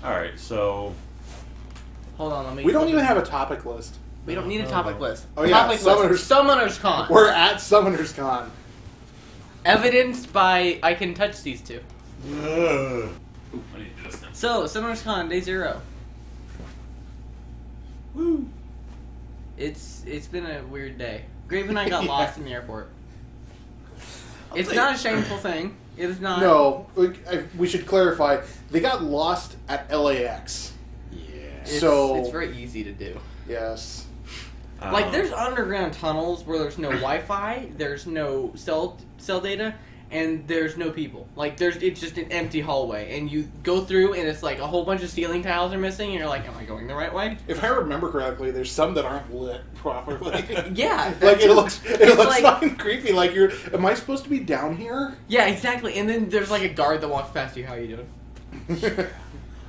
Alright, so... Hold on, let me... We don't even have a topic list. We don't need a topic list. Oh yeah, topic list. Summonerscon. We're at Summonerscon. Evidenced by I can touch these two. Ooh, I need to do this now. So, Summonerscon, day 0. Woo! It's been a weird day. Grave and I got lost in the airport. It's think- not a shameful thing. It is not. No, we should clarify. They got lost at LAX. Yeah. It's very easy to do. Yes. Like, there's underground tunnels where there's no Wi-Fi, there's no cell data, and there's no people. Like, it's just an empty hallway, and you go through, and it's like a whole bunch of ceiling tiles are missing, and you're like, am I going the right way? If I remember correctly, there's some that aren't lit properly. Yeah. Like, it looks like- fucking creepy. Like, am I supposed to be down here? Yeah, exactly. And then there's like a guard that walks past you. How you doing?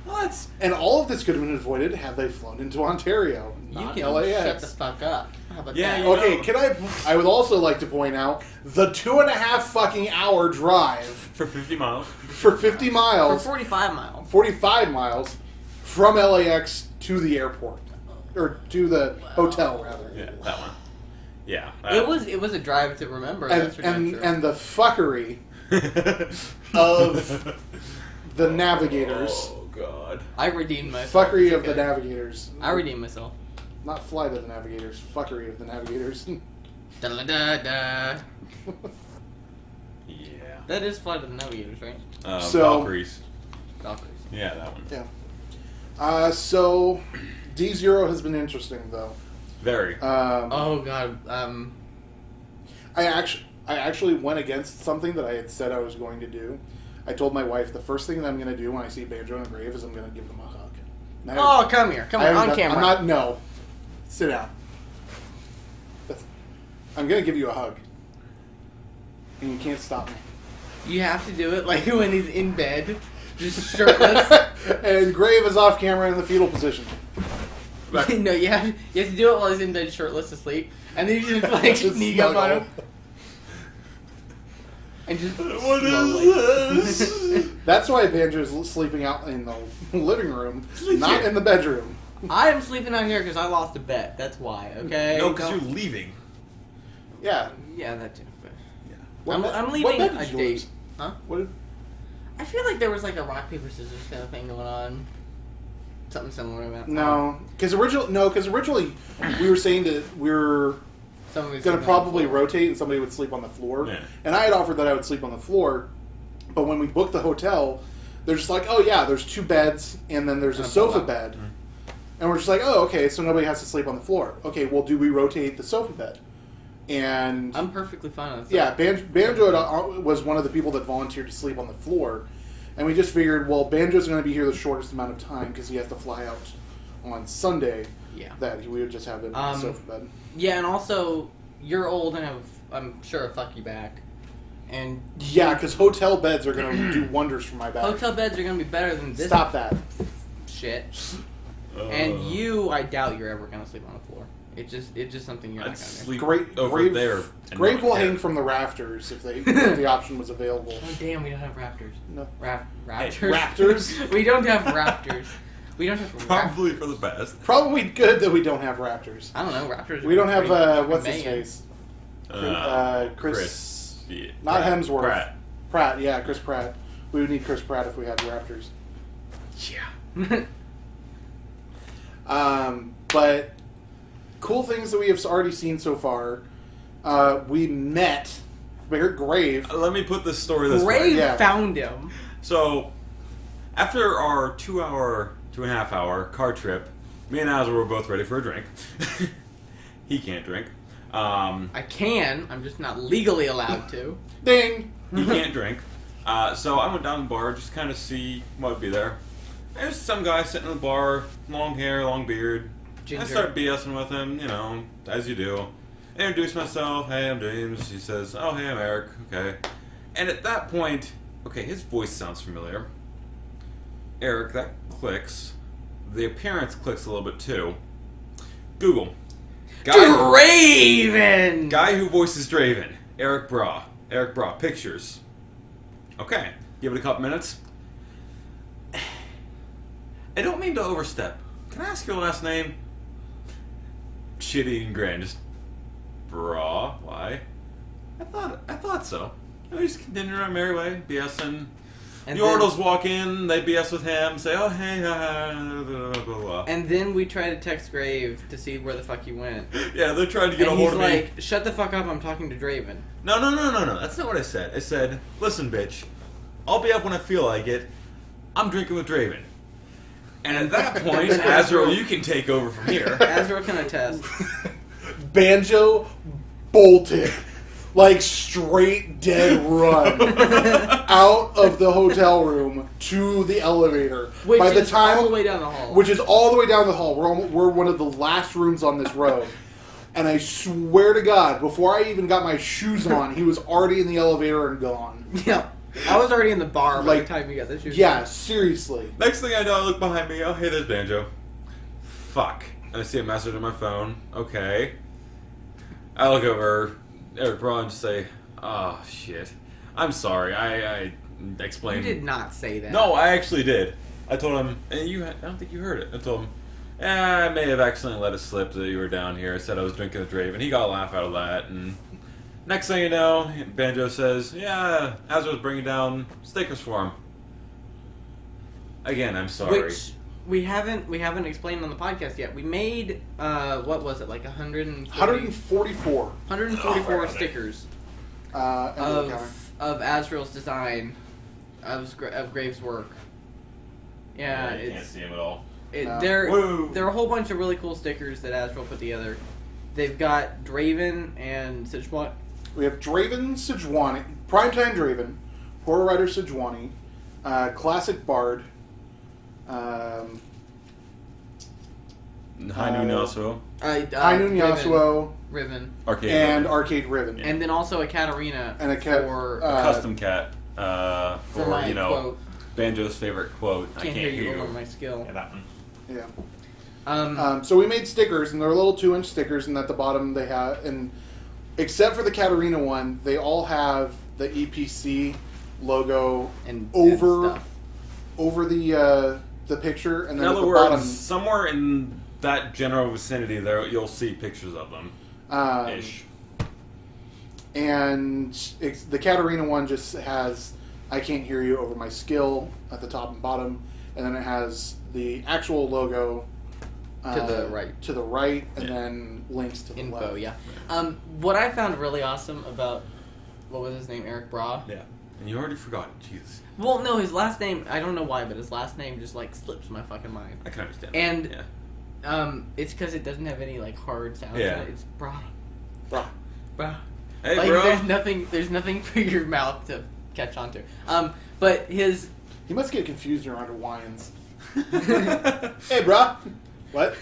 What? And all of this could have been avoided had they flown into Ontario, not you can LAX. shut the fuck up. How about Yeah, that? you Okay, know. I would also like to point out the 2.5 fucking hour drive For 50 miles. for 50 For miles, 45 miles. 45 miles from LAX to the airport. Or to the hotel, rather. Yeah, that one. Yeah. It was a drive to remember. That's for damn sure. And the fuckery of the navigators. Oh, God. I redeemed myself. Fuckery It's of the okay. navigators. I redeemed myself. Not flight of the navigators. Fuckery of the navigators. Da da da da. Yeah. That is Flight of the Navigators, right? So- Valkyries. Valkyries. Yeah, that one. Yeah. So, D0 has been interesting, though. Very. Oh god. I actually went against something that I had said I was going to do. I told my wife the first thing that I'm going to do when I see Banjo and Grave is I'm going to give them a hug. And Oh, come here. Come on, on camera. I'm not. No. Sit down. I'm going to give you a hug. And you can't stop me. You have to do it like when he's in bed, just shirtless. And Grave is off camera in the fetal position. No, you have to do it while he's in bed, shirtless, asleep, and then you just like Just sneak up on him snuggle. and just. What slowly. is this? That's why Banjo's sleeping out in the living room, Sleep not here. in the bedroom. I am sleeping out here because I lost a bet. That's why. Okay. No, because Don't- you're leaving. Yeah. Yeah, that too. But What I'm bed- leaving what bed a did you date. lose? Huh? What did, I feel like there was like a rock paper scissors kind of thing going on. Something similar to that. No, because originally we were saying that we were Someone was going to sleeping on the probably floor. rotate and somebody would sleep on the floor. Yeah. And I had offered that I would sleep on the floor, but when we booked the hotel, they're just like, oh yeah, there's 2 beds and then there's a And a sofa pull-out. bed. And we're just like, oh, okay, so nobody has to sleep on the floor. Okay, well, do we rotate the sofa bed? And I'm perfectly fine on that. yeah, Banjo was one of the people that volunteered to sleep on the floor. And we just figured, well, Banjo's going to be here the shortest amount of time because he has to fly out on Sunday. Yeah. That we would just have him in the sofa bed. Yeah, and also you're old and have, I'm sure, a fuck you back. And Yeah, because hotel beds are going to do wonders for my back. hotel beds are gonna be better than this Stop that. shit. And you, I doubt you're ever gonna sleep on the floor. It's just something you're I'd not gonna do. sleep Great, over Grave, there. and Grave not will care. hang from the rafters if the option was available. Oh damn, we don't have raptors. No. Raptors. Raptors? We don't have raptors. We don't have raptors. Probably for the best. Probably good that we don't have raptors. I don't know, raptors. We don't have, pretty what's his banging. face? Chris. Chris. Yeah, Not Pratt. Hemsworth. Pratt. Yeah, Chris Pratt. We would need Chris Pratt if we had raptors. Yeah. But cool things that we have already seen so far. We met Grave. Let me put this story this way. Grave Yeah. found him. So, after our 2.5 hour car trip, me and Azra were both ready for a drink. He can't drink. I can. I'm just not legally allowed to. Ding! He can't drink. So I went down to the bar just kind of see what would be there. There's some guy sitting in the bar, long hair, long beard. Ginger. I start BSing with him, you know, as you do. I introduce myself. Hey, I'm James. He says, oh, hey, I'm Eric. Okay. And at that point, okay, his voice sounds familiar. Eric, that clicks. The appearance clicks a little bit too. Google. Draven! Guy who voices Draven. Eric Braw. Eric Braw. Pictures. Okay. Give it a couple minutes. I don't mean to overstep. Can I ask your last name? Shitty and grin. Just, brah, why? I thought so. We just continued our merry way, BSing. And the Ortals walk in, they BS with him, say, oh, hey, blah, blah, blah. And then we try to text Grave to see where the fuck he went. Yeah, they're trying to get a hold of me. And he's like, shut the fuck up, I'm talking to Draven. No. That's not what I said. I said, listen, bitch, I'll be up when I feel like it. I'm drinking with Draven. And at that point, Azrael, you can take over from here. Azrael can attest. Banjo bolted. Like straight dead run out of the hotel room to the elevator. Which By the is time, all the way down the hall. Which is all the way down the hall. We're one of the last rooms on this row. And I swear to God, before I even got my shoes on, he was already in the elevator and gone. Yeah. I was already in the bar by Like, the time you got the shoes. Yeah, seriously. Next thing I know, I look behind me. Oh, hey, there's Banjo. Fuck. And I see a message on my phone. Okay. I look over Eric Braun and just say, oh, shit. I'm sorry. I explained. You did not say that. No, I actually did. I told him, and I don't think you heard it. I told him, I may have accidentally let it slip that you were down here. I said I was drinking with Draven. He got a laugh out of that. And next thing you know, Banjo says, yeah, Azrael's bringing down stickers for him. Again, I'm sorry. Which we haven't explained on the podcast yet. We made what was it, like 144. 144 stickers of of Azrael's design of Graves' work. Yeah, you can't see him at all. There are a whole bunch of really cool stickers that Azrael put together. They've got Draven and Sejuani. We have Draven, Sejuani, Primetime Draven, Horror Rider Sejuani, Classic Bard, High Noon Yasuo. High Noon Yasuo, Riven, Arcade and Riven. Arcade Riven. and then also a Katarina And a cat- for A custom cat for my quote. Banjo's favorite quote. I Can't hear you over my skill. Yeah, that one. Yeah. So we made stickers, and they're little 2-inch stickers, and at the bottom they have, and except for the Katarina one, they all have the EPC logo And over stuff. the picture, and then In at other the words, bottom. somewhere in that general vicinity, there you'll see pictures of them. Ish. And the Katarina one just has I can't hear you over my skill at the top and bottom, and then it has the actual logo To the right. and then links to the Info, left. yeah. What I found really awesome about, what was his name, Eric Bra? Yeah. And you already forgot it. Jesus. Well, no, his last name, I don't know why, but his last name just, like, slips my fucking mind. I can understand. And, yeah. It's because it doesn't have any, like, hard sounds Yeah. in it. It's Bra. Bra. Bra. Hey, like, bro. there's nothing for your mouth to catch on to. But his... He must get confused around Hawaiians. Hey, brah. What?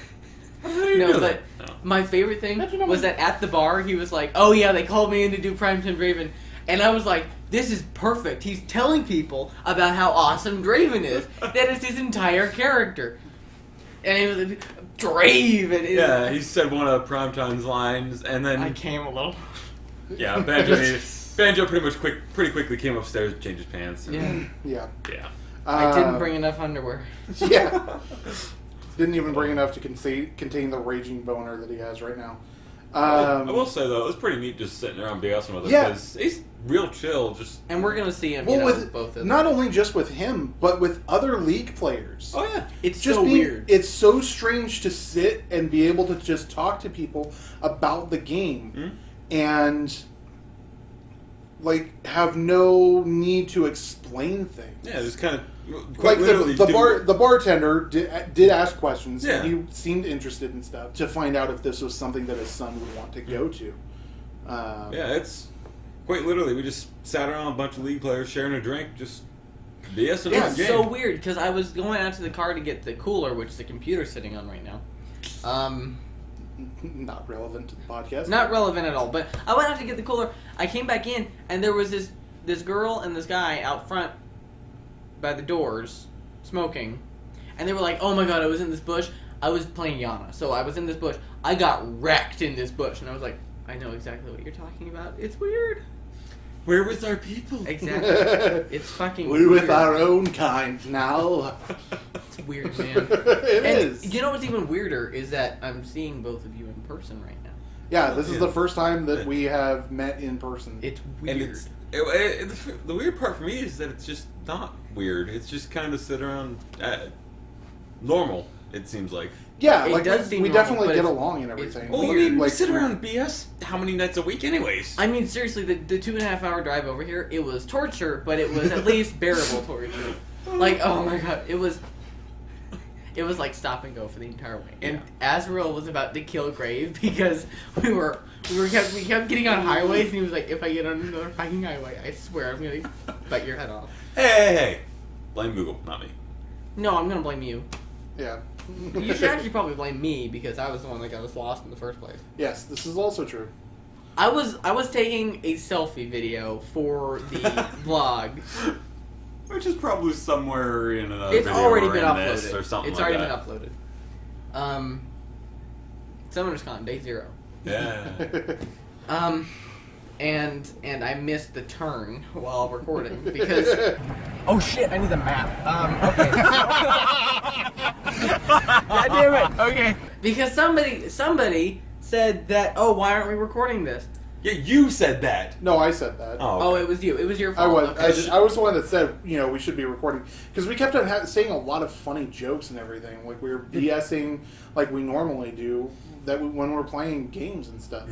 No, but my favorite thing was that at the bar, he was like, oh yeah, they called me in to do Primetime Draven. And I was like, this is perfect. He's telling people about how awesome Draven is. That is his entire character. And he was like, Draven is... Yeah, he said one of Primetime's lines, and then... I came a little... Yeah, Banjo pretty quickly came upstairs and changed his pants. And, Yeah. Yeah. I didn't bring enough underwear. Yeah. Didn't even bring enough to contain the raging boner that he has right now. I will say, though, it was pretty neat just sitting around BSing with him. Yeah. Because he's real chill, just... And we're going to see him, with both of them. not only just with him, but with other League players. Oh, yeah. It's Just so being- weird. It's so strange to sit and be able to just talk to people about the game and like have no need to explain things. Yeah, just kind of... Like literally the bartender did ask questions. Yeah. And he seemed interested in stuff to find out if this was something that his son would want to go to. Yeah, it's quite literally. We just sat around a bunch of League players sharing a drink, just BSing on It's game. so weird, because I was going out to the car to get the cooler, which the computer's sitting on right now. Not relevant to the podcast. Not relevant at all, but I went out to get the cooler. I came back in, and there was this girl and this guy out front by the doors smoking, and they were like, oh my god, I was in this bush. I was playing Yana, so I was in this bush. I got wrecked in this bush, and I was like, I know exactly what you're talking about. It's weird. We're with our people. Exactly. It's fucking We're weird. with our own kind now. It's weird, man. It And is. you know what's even weirder is that I'm seeing both of you in person right now. Yeah, this is Yeah. the first time that we have met in person. It's weird. And the weird part for me is that it's just not weird. It's just kind of sit around normal. It seems like. Yeah, It like does seem we normal, definitely but get it's- along and it's everything. Well, I weird. mean, we Like, sit around and BS how many nights a week, anyways? I mean, seriously, the 2.5 hour drive over here, it was torture, but it was at least bearable torture. Like, oh my god, it was like stop and go for the entire way. And Azrael was about to kill Grave because we kept getting on highways, and he was like, if I get on another fucking highway, I swear I'm gonna bite your head off. Hey! Blame Google, not me. No, I'm gonna blame you. Yeah. You should actually probably blame me because I was the one that got us lost in the first place. Yes, this is also true. I was taking a selfie video for the vlog. Which is probably somewhere in another It's video already or been in this uploaded. or something It's like already that. been uploaded. Summonerscon, day 0. Yeah. And I missed the turn while recording because oh shit, I need the map. Okay. God damn it. Okay. Because somebody said that, oh, why aren't we recording this? Yeah, you said that. No, I said that. Oh, it was you. It was your I fault. was. Okay. I was the one that said, we should be recording because we kept on saying a lot of funny jokes and everything. Like we were BSing like we normally do when we're playing games and stuff.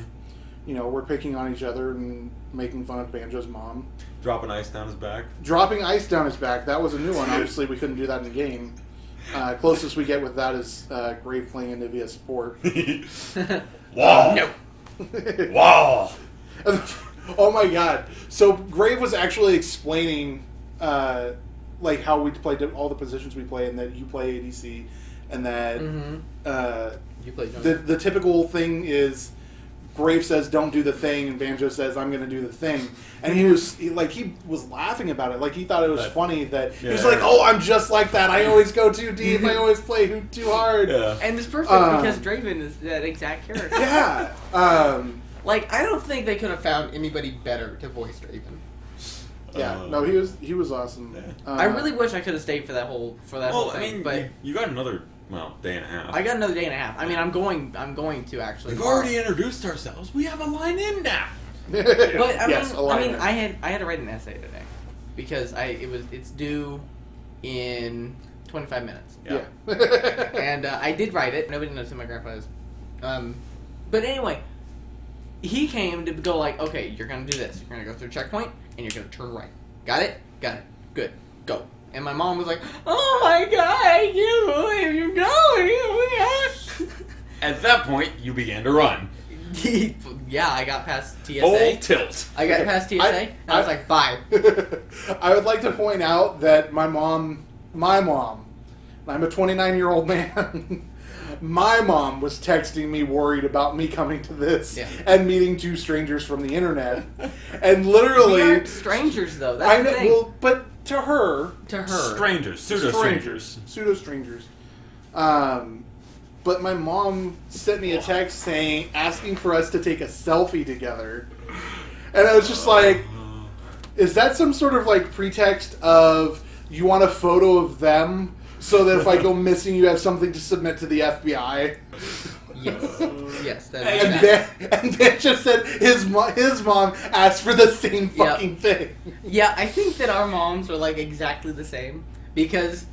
We're picking on each other and making fun of Banjo's mom. Dropping ice down his back. Dropping ice down his back. That was a new one. Obviously, we couldn't do that in the game. Closest we get with that is Grave playing Anivia support. Wow. No. Wow. Oh my god. So Grave was actually explaining like how we play all the positions we play and that you play ADC and that You played jungle. the typical thing is Grave says don't do the thing and Banjo says I'm going to do the thing. And he was laughing about it. Like he thought it was funny that he was like, "Oh, I'm just like that. I always go too deep. I always play too hard." Yeah. And it's perfect because Draven is that exact character. Yeah. Like, I don't think they could have found anybody better to voice Draven. Yeah. No, he was awesome. Yeah. I really wish I could have stayed for that whole Well, I thing. mean, but you got another day and a half. I got another day and a half. I mean, I'm going to actually. We've already introduced ourselves. We have a line in now. But Yes, alignment. I had to write an essay today because it's due in 25 minutes. Yeah. And I did write it. Nobody knows who my grandpa is. But anyway, he came to go like, okay, you're gonna do this. You're gonna go through checkpoint and you're gonna turn right. Got it? Got it. Good. Go. And my mom was like, oh my god, I can't believe you're going. At that point, you began to run. Yeah, I got past TSA. Full tilt. I got past TSA, and I was like, bye. I would like to point out that my mom, I'm a 29-year-old man. My mom was texting me worried about me coming to this and meeting two strangers from the internet. And literally... We aren't strangers, though. That's I know, the thing. well, but to her... Strangers. Pseudo-strangers. Pseudo-strangers. But my mom sent me a text asking for us to take a selfie together. And I was just like, is that some sort of like pretext of you want a photo of them so that if I go missing you have something to submit to the FBI? Yes. That And Ben just said his mom asked for the same fucking thing. Yeah, I think that our moms are like exactly the same because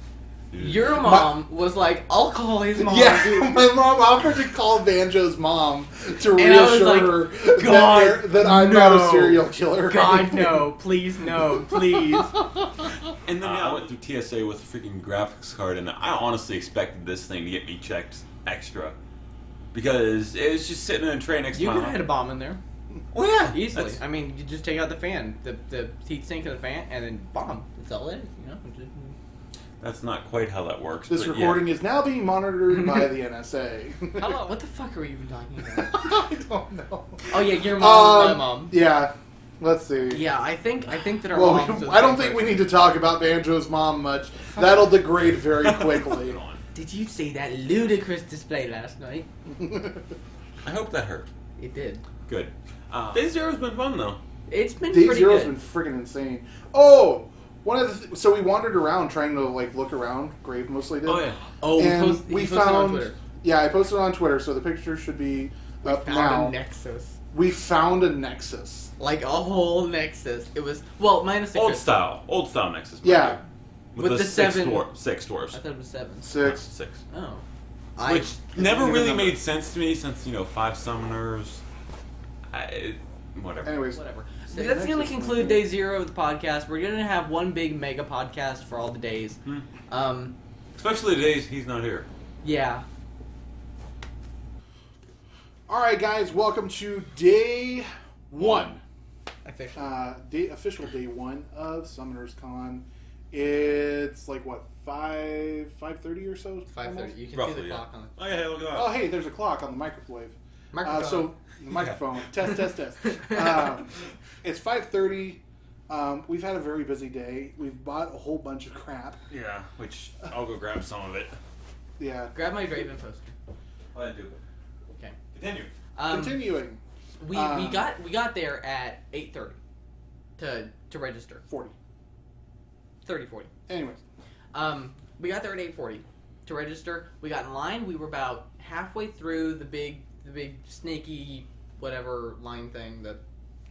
your mom was like, I'll call his mom. Yeah, dude. my mom offered to call Banjo's mom to And I was reassure like, her God, that I'm not a no. serial killer. God, no. Please, no. Please. And then I went through TSA with a freaking graphics card, and I honestly expected this thing to get me checked extra. Because it was just sitting in a tray next to You my could home. have had a bomb in there. Well, yeah. Easily. That's- I mean, you just take out the fan, the heat sink of the fan, and then bomb. That's all it is, you know? That's not quite how that works. This but recording is now being monitored by the NSA. Hello, what the fuck are we even talking about? I don't know. Oh yeah, your mom is my mom. Yeah, let's see. Yeah, I think that our Well, moms. I don't think we need to talk about Banjo's mom much. That'll degrade very quickly. Yeah. Did you see that ludicrous display last night? I hope that hurt. It did. Good. Day Zero's been fun, though. It's been Day pretty Zero's good. been freaking insane. Oh, one of the so we wandered around trying to like look around. Grave mostly did. Oh yeah. Oh, And he we posted on found. Twitter. Yeah, I posted it on Twitter, so the picture should be up Found now. a Nexus. We found a Nexus. Like a whole Nexus. It was minus the Old crystal. style Nexus. Yeah. With the six seven- six dwarves. I thought it was 7. 6. Six. Oh. Which never Even really number. made sense to me since 5 summoners. Whatever. Anyways, Whatever. Say That's going to Nexus, conclude maybe. day 0 of the podcast. We're going to have one big mega podcast for all the days. Especially the days he's not here. Yeah. all right, guys, welcome to day 1. Officially. Official day 1 of Summonerscon. It's like what 5:30 or so. 5:30. almost? You can Roughly, see the yeah. clock on it. Oh yeah, hey, look at that. Oh, hey, there's a clock on the microwave. Microphone. So the microphone. Test. It's 5:30. We've had a very busy day. We've bought a whole bunch of crap. Yeah, which I'll go grab some of it. Yeah. Grab my Draven poster. I'll do it. Okay. Continue. Continuing. We got there at 8:30 to register. 40. 30-40. Anyways. We got there at 8:40 to register. We got in line. We were about halfway through the big snaky whatever line thing, the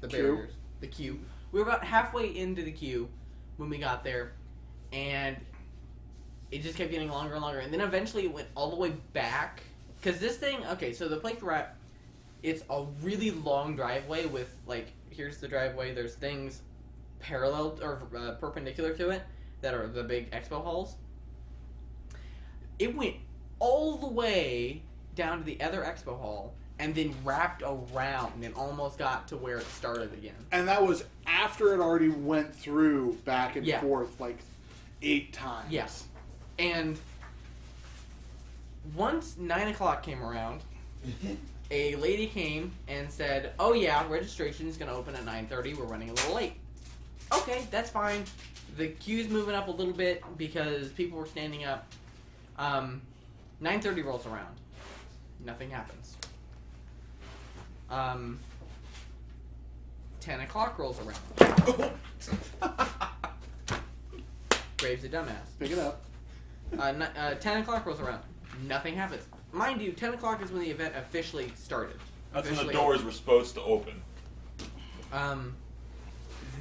Queue. barriers, the queue. We were about halfway into the queue when we got there, and it just kept getting longer and longer. And then eventually it went all the way back because this thing. Okay, so the place we're at, it's a really long driveway with like here's the driveway. There's things parallel or perpendicular to it that are the big expo halls. It went all the way down to the other expo hall and then wrapped around and almost got to where it started again. And that was after it already went through back and Yeah. forth like 8 times. Yes. And once 9 o'clock came around, a lady came and said, "Oh yeah, registration is going to open at 9:30. We're running a little late." Okay, that's fine. The queue's moving up a little bit because people were standing up. 9:30 rolls around. Nothing happens. 10 o'clock rolls around. Graves a dumbass. Pick it up. 10 o'clock rolls around. Nothing happens. Mind you, 10 o'clock is when the event officially started. That's when the Officially doors were supposed to open.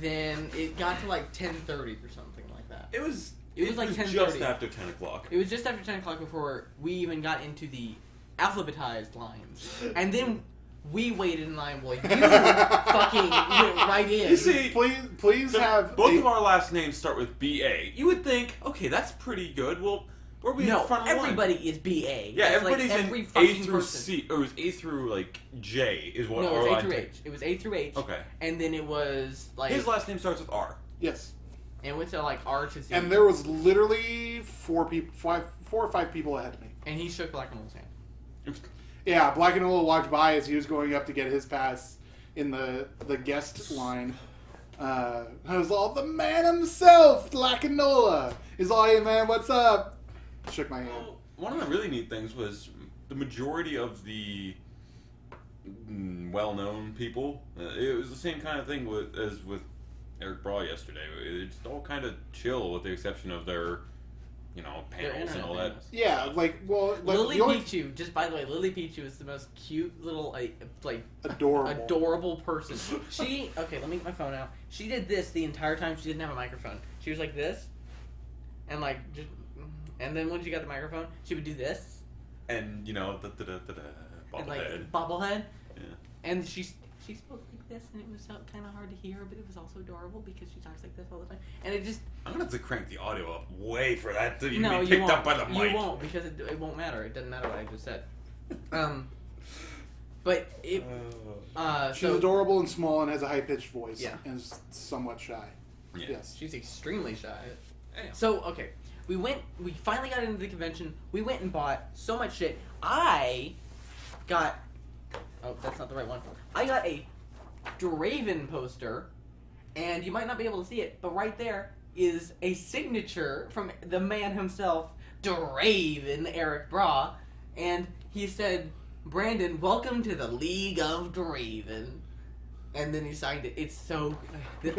Then it got to like 10:30 or something like that. It was like just 10:30. after 10 o'clock. It was just after 10 o'clock before we even got into the alphabetized lines. And then we waited in line while you fucking went right in. You see, Please have both a- of our last names start with B.A. You would think, okay, that's pretty good. Well, where are we in No, front of the line? everybody is BA. Yeah, That's everybody's like every in A fucking through person. C. Or it was A through, like, J is what No, our it was A line through takes. H. It was A through H. Okay. And then it was like His last name starts with R. Yes. and went to like R to Z. And there was literally 4 or 5 people ahead of me. And he shook Black and Roll's hand. Yeah, Black and Ola walked by as he was going up to get his pass in the guest line. I was all, the man himself, Black and Ola. He's all, hey man, what's up? Shook my hand. Well, one of the really neat things was the majority of the well-known people. It was the same kind of thing as with Eric Braw yesterday. It's all kind of chill with the exception of their, panels and all that. famous. Yeah, like Lily the only Pichu, just by the way, Lily Pichu is the most cute little like adorable person. She okay, let me get my phone out. She did this the entire time. She didn't have a microphone. She was like this, and like just, and then when she got the microphone, she would do this, And, and bobblehead. like bobblehead, Yeah. and she spoke like this, and it was kind of hard to hear, but it was also adorable because she talks like this all the time, and it just I'm going to have to crank the audio up way for that to no, be you picked won't. up by the mic. You won't because it won't matter. It doesn't matter what I just said. But it she's so adorable and small and has a high pitched voice. Yeah. And is somewhat shy. Yeah. Yes. she's extremely shy. Damn. So okay, we finally got into the convention. We went and bought so much shit. I got that's not the right one. I got a Draven poster, and you might not be able to see it, but right there is a signature from the man himself, Draven Eric Braw, and he said, "Brandon, welcome to the League of Draven." And then he signed it. It's so. I'm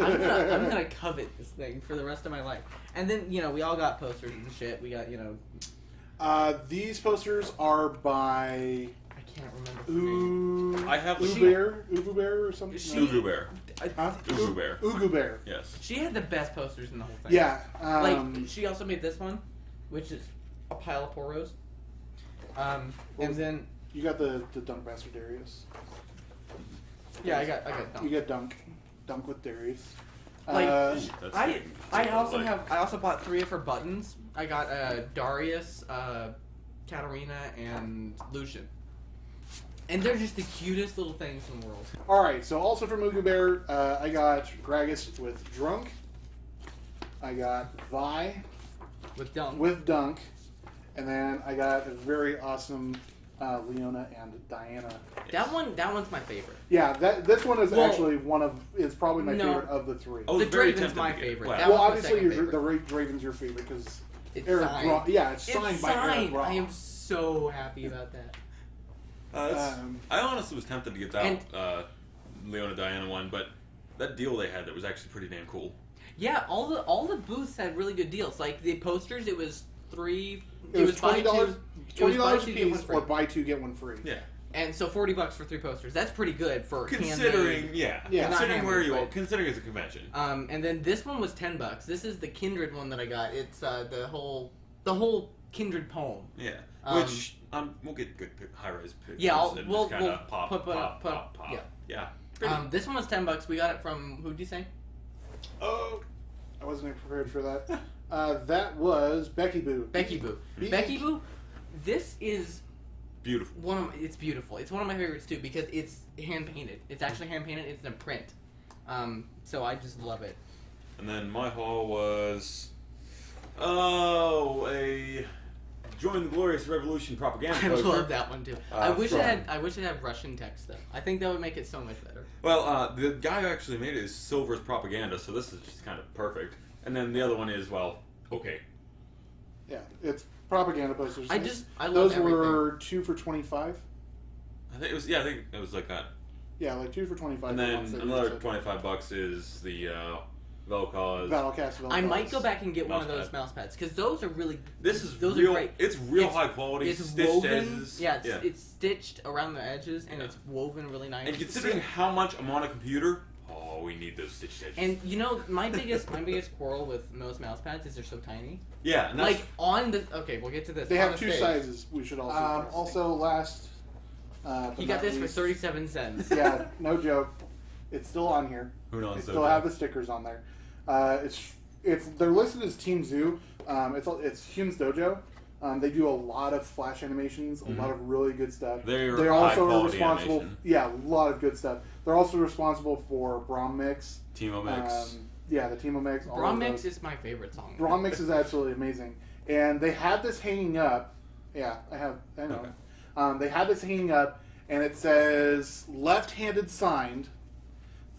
gonna covet this thing for the rest of my life. And then we all got posters and shit. We got These posters are by I can't remember. Her name. I have the Ubu Bear or something. Ugu Bear. Huh? Ugu Bear. Ugu Bear. Yes. She had the best posters in the whole thing. Yeah. Like she also made this one, which is a pile of poros. And then you got the Dunk Master Darius. yeah, I got Dunk. You got Dunk with Darius. Like That's I also bought 3 of her buttons. I got Darius, Katarina, and Lucian. And they're just the cutest little things in the world. All right, so also from Ugu Bear, I got Gragas with Drunk. I got Vi With Dunk. with Dunk, and then I got a very awesome Leona and Diana. That one's my favorite. Yeah, this one is Well, actually is probably my no. favorite of the 3. Oh, The very Draven's tempted my to get- favorite. Wow. That Well, one's my obviously, second favorite. the Draven's your favorite because It's Eric signed. Braun. Yeah, it's signed It's by Eric signed. Braun. I am so happy about that. I honestly was tempted to get And- that Leona Diana one, but that deal they had that was actually pretty damn cool. Yeah, all the booths had really good deals. Like the posters, it was $3. It was buy $20. two- $20 a get one piece, free. or buy 2 get 1 free. Yeah. And so $40 for 3 posters. That's pretty good for Considering, handmade. yeah, Yeah. considering Not where you are, handmade, but- considering it's a convention. And then this one was $10. This is the Kindred one that I got. It's the whole Kindred poem. Yeah, Um, which we'll get good high-res pictures. Yeah, and we'll just kind of pop, put pop, put- pop, pop. yeah. Yeah. Pretty. This one was $10. We got it from who'd you say? Oh, I wasn't prepared for that. That was Becky Boo. Becky Boo. Be- Becky Boo. This is Beautiful. it's beautiful. It's one of my favorites too because it's hand painted. It's actually hand painted. It's in a print. So I just love it. And then my haul was, a Join the Glorious Revolution propaganda I poster. love that one too. I wish it from- had Russian text though. I think that would make it so much better. Well, the guy who actually made it is Silver's propaganda, so this is just kind of perfect. And then the other one is, okay. Yeah, it's propaganda posters. I love those everything. were 2 for $25. I think it was like that. Yeah, like 2 for $25. And then ones that another you said. $25 is the Velcause. Battlecast. I might go back and get one of Mouse those pad. mouse pads because those are really. This is those real. are great. It's real It's- high quality. It's stitched woven. edges. Yeah, it's stitched around the edges and it's woven really nice. And considering how much I'm on a computer, we need those stitched edges. And my biggest quarrel with most mouse pads is they're so tiny. yeah, and that's, Like on the we'll get to this. They On have the 2 stage. sizes. We should also. Also, last. but He got not this for least- 37 cents. Yeah, no joke. It's still on here. who knows? They still have the stickers on there. They're listed as Team Zoo. It's Hume's Dojo. They do a lot of flash animations, a lot of really good stuff. They're They also are high-quality responsible. animation. Yeah, a lot of good stuff. They're also responsible for Braum Mix. Timo Mix. Yeah, the Timo Mix. all Braum of Mix those. is my favorite song. Braum Mix is absolutely amazing, and they had this hanging up. Yeah, I know. Okay. They had this hanging up, and it says left-handed signed,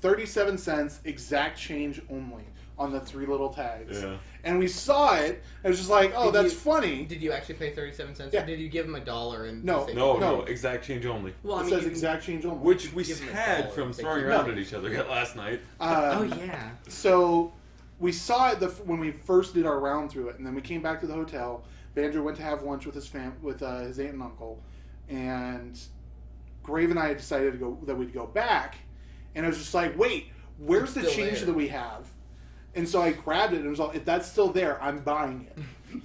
37 cents, exact change only on the 3 little tags. Yeah. And we saw it, and it was just like, oh, Did that's you- funny. Did you actually pay 37 cents, Yeah. or did you give him $1 and No. say- No, No. exact change only. Well, I It mean, says you can- exact change only. Which we Give 'em a had dollar from if they throwing can. around at each other last night. Oh yeah. So we saw it when we first did our round through it, and then we came back to the hotel. Banjo went to have lunch with his his aunt and uncle, and Grave and I decided that we'd go back, and I was just like, wait, where's It's the still change there. that we have? And so I grabbed it and was like, if that's still there, I'm buying it.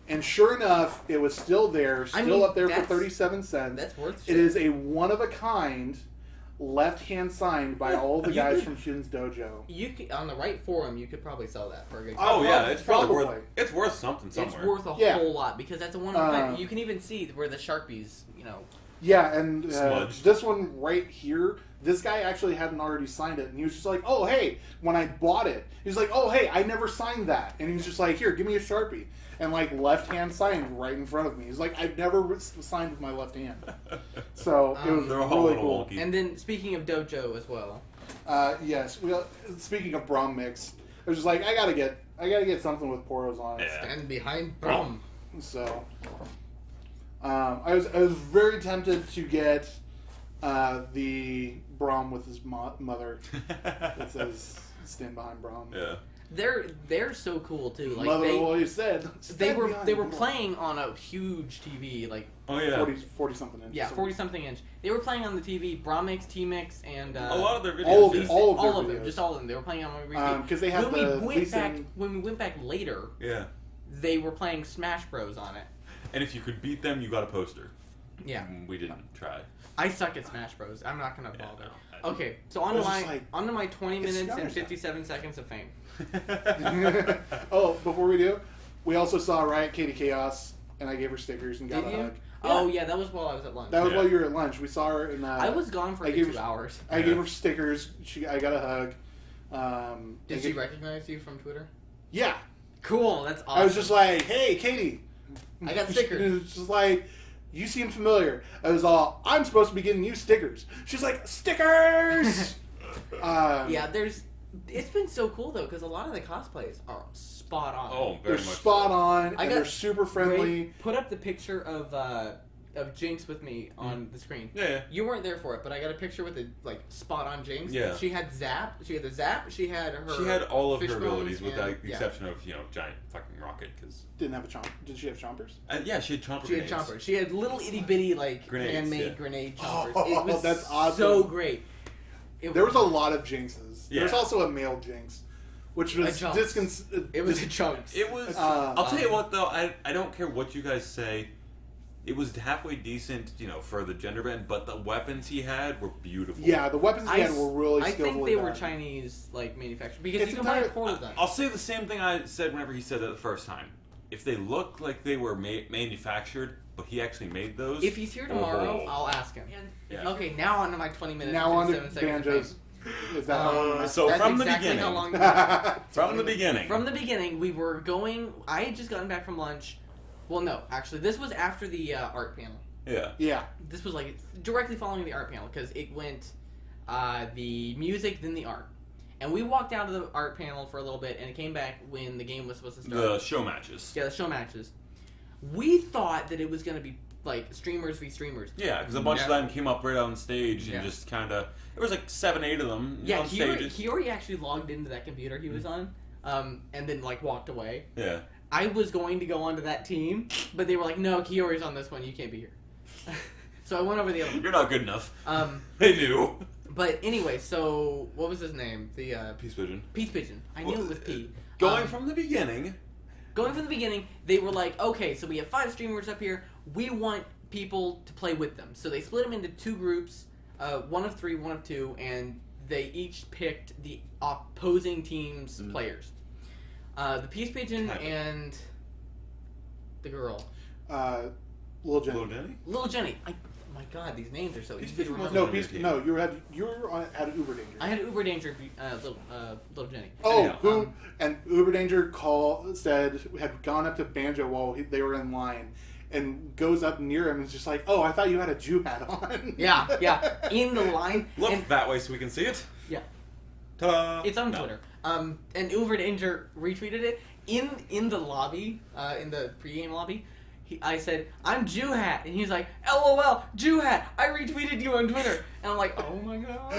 And sure enough, it was still there, still up there for that's- 37 cents. That's worth It shit. is a one of a kind, left hand signed by all the You guys could- from Shin's Dojo. You could, on the right forum, you could probably sell that for a good. Oh yeah, it's probably Probably. worth something somewhere. It's worth a Yeah. whole lot because that's a one. You can even see where the Sharpies, Yeah, and Smudged. this one right here, this guy actually hadn't already signed it, and he was just like, "Oh, hey!" When I bought it, he was like, "Oh, hey, I never signed that," and he was just like, "Here, give me a Sharpie," and like left hand signed right in front of me. He's like, "I've never signed with my left hand," so it was They're all really a cool. little wonky. And then speaking of dojo as well, Yes, speaking of Braum Mix, I was just like, I gotta get something with poros on it. Yeah. stand behind Brom. So, I was very tempted to get the Braum with his mother. It says "Stand behind Braum." Yeah. They're so cool too. Like Mother always said. they were playing on a huge TV, like Oh yeah. 40 something inch. yeah, 40 something inch. They were playing on the TV, Bromix, T-Mix, and A lot of their videos. all of just- their them, videos. just all of them. They were playing on repeat. Because they had When we went back later, Yeah. they were playing Smash Bros on it. And if you could beat them, you got a poster. Yeah, We didn't try. I suck at Smash Bros. I'm not gonna bother. no, Okay, so I was just like, onto my 20 it's minutes and Summer's 57 seconds of fame. Oh, before we do, we also saw Riot Katie Chaos, and I gave her stickers and got Did a you? hug. Oh yeah, that was while I was at lunch. That was Yeah. while you were at lunch. We saw her, and I was gone for I like gave 2 her- hours. I Yeah. gave her stickers. I got a hug. Did I she gave- recognize you from Twitter? Yeah. Cool, that's awesome. I was just like, "Hey, Katie." I got stickers. It was just like, "You seem familiar." I was all, "I'm supposed to be getting you stickers." She's like, "Stickers." Yeah, it's been so cool though because a lot of the cosplays are spot on. Oh, They're very much. spot on, and I got they're super friendly. Ray, put up the picture of Jinx with me on the screen. Yeah. You weren't there for it, but I got a picture with the like spot on Jinx. Yeah. She had zap. She had the zap. She had her. She had all of fish her abilities, bones with the and- yeah. exception of giant fucking rocket. Because Didn't have a chomp. Did she have chompers? yeah, she had chomper. She had grenades. chompers. She had little itty bitty like Grenades, handmade yeah. grenade chompers. Oh, it was that's awesome. so great. There was a lot of Jinxes. Yeah. There's also a male Jinx, which was A Junks. It was a chunks. It was. I'll tell you what though. I don't care what you guys say. It was halfway decent, for the gender bend, but the weapons he had were beautiful. Yeah, the weapons he had were really I think skillfully they were done. Chinese like manufactured because It's you can buy a entirely- quarter of them. I'll say the same thing I said whenever he said that the first time. If they look like they were manufactured, but he actually made those. If he's here tomorrow, Oh. I'll ask him. Yeah. Okay, now on to my 20 minutes. Now on and to 57 seconds of banjos. fame. Is that how long? So That's from the exactly beginning, how long from the beginning, From the beginning, we were going. I had just gotten back from lunch. Well, no, actually, this was after the art panel. yeah, Yeah. This was like directly following the art panel because it went the music, then the art. And we walked out of the art panel for a little bit, and it came back when the game was supposed to start. the show matches. Yeah, the show matches. We thought that it was going to be like streamers v streamers. Yeah, because a bunch of Yeah. them came up right on stage and Yeah. just kind of. There was like 7, 8 of them Yeah, on stages. he already actually logged into that computer he was on, and then like walked away. Yeah. I was going to go onto that team, but they were like, "No, Kiori's on this one. You can't be here." So I went over the other one. You're not good enough. Um, They knew. but anyway, so what was his name? The Peace Pigeon. Peace Pigeon. I knew it was P. Going from the beginning. Going from the beginning, they were like, "Okay, so we have 5 streamers up here. We want people to play with them." So they split them into 2 groups, one of 3, one of 2, and they each picked the opposing team's players. The Peace Pigeon Kind of. and the girl. Little Jen. Little Jenny? Little Jenny. Oh my god, these names are so Peace easy to Pigeon remember. wasn't No, on your Peace, team. no, you were at Uber Danger. I had Uber Danger, little Jenny. Oh, Yeah, who and Uber Danger said had gone up to Banjo while they were in line, and goes up near him and is just like, "Oh, I thought you had a Jew hat on." Yeah, in the line. Look and, that way so we can see it. yeah, Ta-da! it's on No. Twitter. And Uber Danger retweeted it in the lobby, in the pregame lobby. I said, "I'm Jew hat," and he's like, "LOL, Jew hat. I retweeted you on Twitter," and I'm like, "Oh my god."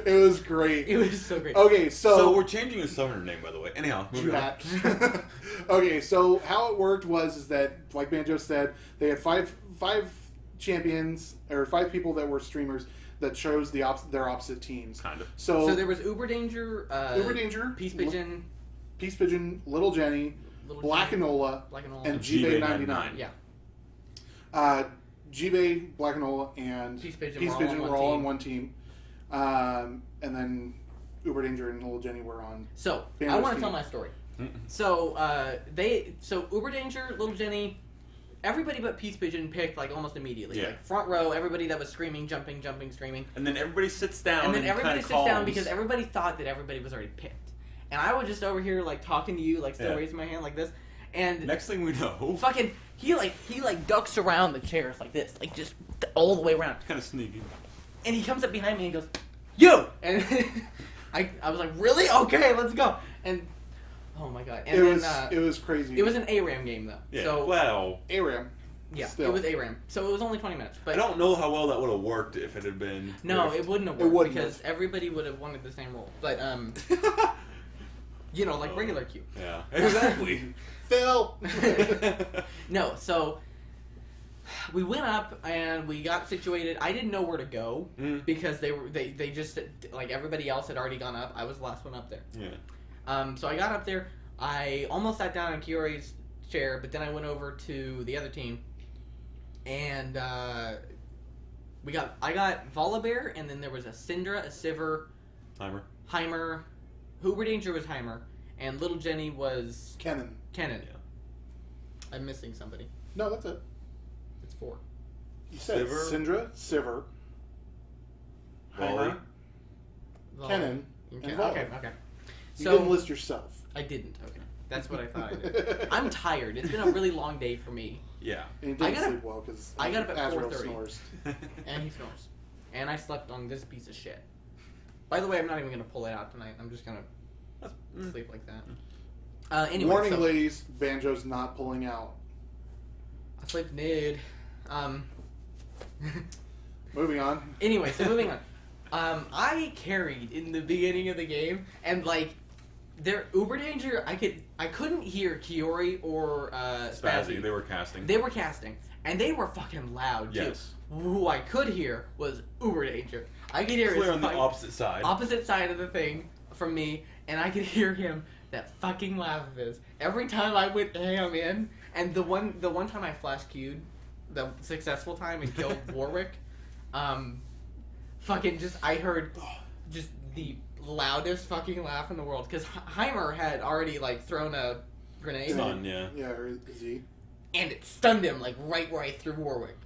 It was great. It was so great. Okay, So we're changing his summoner name, by the way. Anyhow, moving Jew on. hat. Okay, so how it worked was that, like Banjo said, they had five champions or 5 people that were streamers that chose their opposite teams. Kind of. So there was Uber Danger, Uber Danger, Peace Pigeon, Peace Pigeon, Little Jenny, Little Black Jenny, Enola, Black Enola, and G-Bay G-Bay 99. yeah. G-Bay, Black Enola, and Peace Pigeon were all on one were all team. on one team. And then Uber Danger and Little Jenny were on. So Banner's I want to team. tell my story. Mm-mm. So Uber Danger, Little Jenny, everybody but Peace Pigeon picked like almost immediately. Yeah. Like front row, everybody that was screaming, jumping, screaming. And then everybody sits down. And then everybody kinda sits down calms. because everybody thought that everybody was already picked. And I was just over here like talking to you, like still Yeah. raising my hand like this. And Next thing we know, fucking he ducks around the chairs like this, like just all the way around. kind of sneaky. And he comes up behind me and goes, "You!" And I was like, "Really? Okay, let's go." And oh my god! And It then was crazy. it was an ARAM game though. Yeah. So well, ARAM. Yeah, Still. it was ARAM, so it was only 20 minutes. But I don't know how well that would have worked if it had been. no, Rift. it wouldn't have It worked wouldn't because have. everybody would have wanted the same role. But you know, like regular queue. Yeah, exactly. Phil. No, so we went up and we got situated. I didn't know where to go because they just like everybody else had already gone up. I was the last one up there. Yeah. So I got up there. I almost sat down in Kiori's chair, but then I went over to the other team, and I got Volibear, and then there was a Syndra, a Sivir, Heimer, Uber Danger was Heimer, and Little Jenny was Kennen. Kennen. Yeah. I'm missing somebody. No, that's it. It's 4. You said Sivir? Syndra, Sivir, Volley. Heimer, Kennen, and Volley. Okay. You So didn't list yourself. I didn't. Okay, that's what I thought I did. I'm tired. It's been a really long day for me, Yeah. And you I didn't got up- sleep well because I got up at Azrael 4:30. snores. and he snores, and I slept on this piece of shit. By the way, I'm not even gonna pull it out tonight. I'm just gonna sleep like that. Anyway, Warning, so, ladies, Banjo's not pulling out. I sleep nid. Moving on. Anyway, so moving on. I carried in the beginning of the game, and like, their Uber Danger, I couldn't hear Kiori or Spazzy, they were casting. They were casting, and they were fucking loud too. Yes. Who I could hear was Uber Danger. I could hear Clear his on the fucking- opposite side. of the thing from me, and I could hear him, that fucking laugh of his, every time I went ham in. And the one time I flash queued, the successful time and killed Warwick, fucking just, I heard just the loudest fucking laugh in the world, because Heimer had already like thrown a grenade, Stun, yeah. Yeah, or is he? and it stunned him like right where I threw Warwick.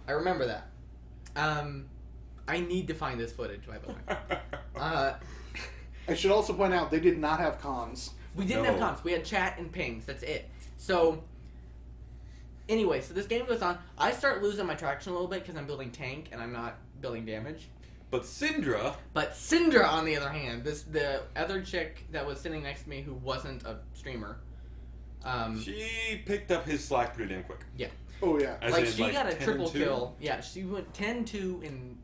I remember that. I need to find this footage, by the way. I should also point out they did not have comms. We didn't No. have comms. We had chat and pings. That's it. So, anyway, so this game goes on. I start losing my traction a little bit because I'm building tank and I'm not building damage. But Syndra, But Syndra, on the other hand, the other chick that was sitting next to me who wasn't a streamer, she picked up his slack pretty damn quick. Oh yeah. As like in, she got a 10 triple and 2? kill. Yeah, she went 10-2 in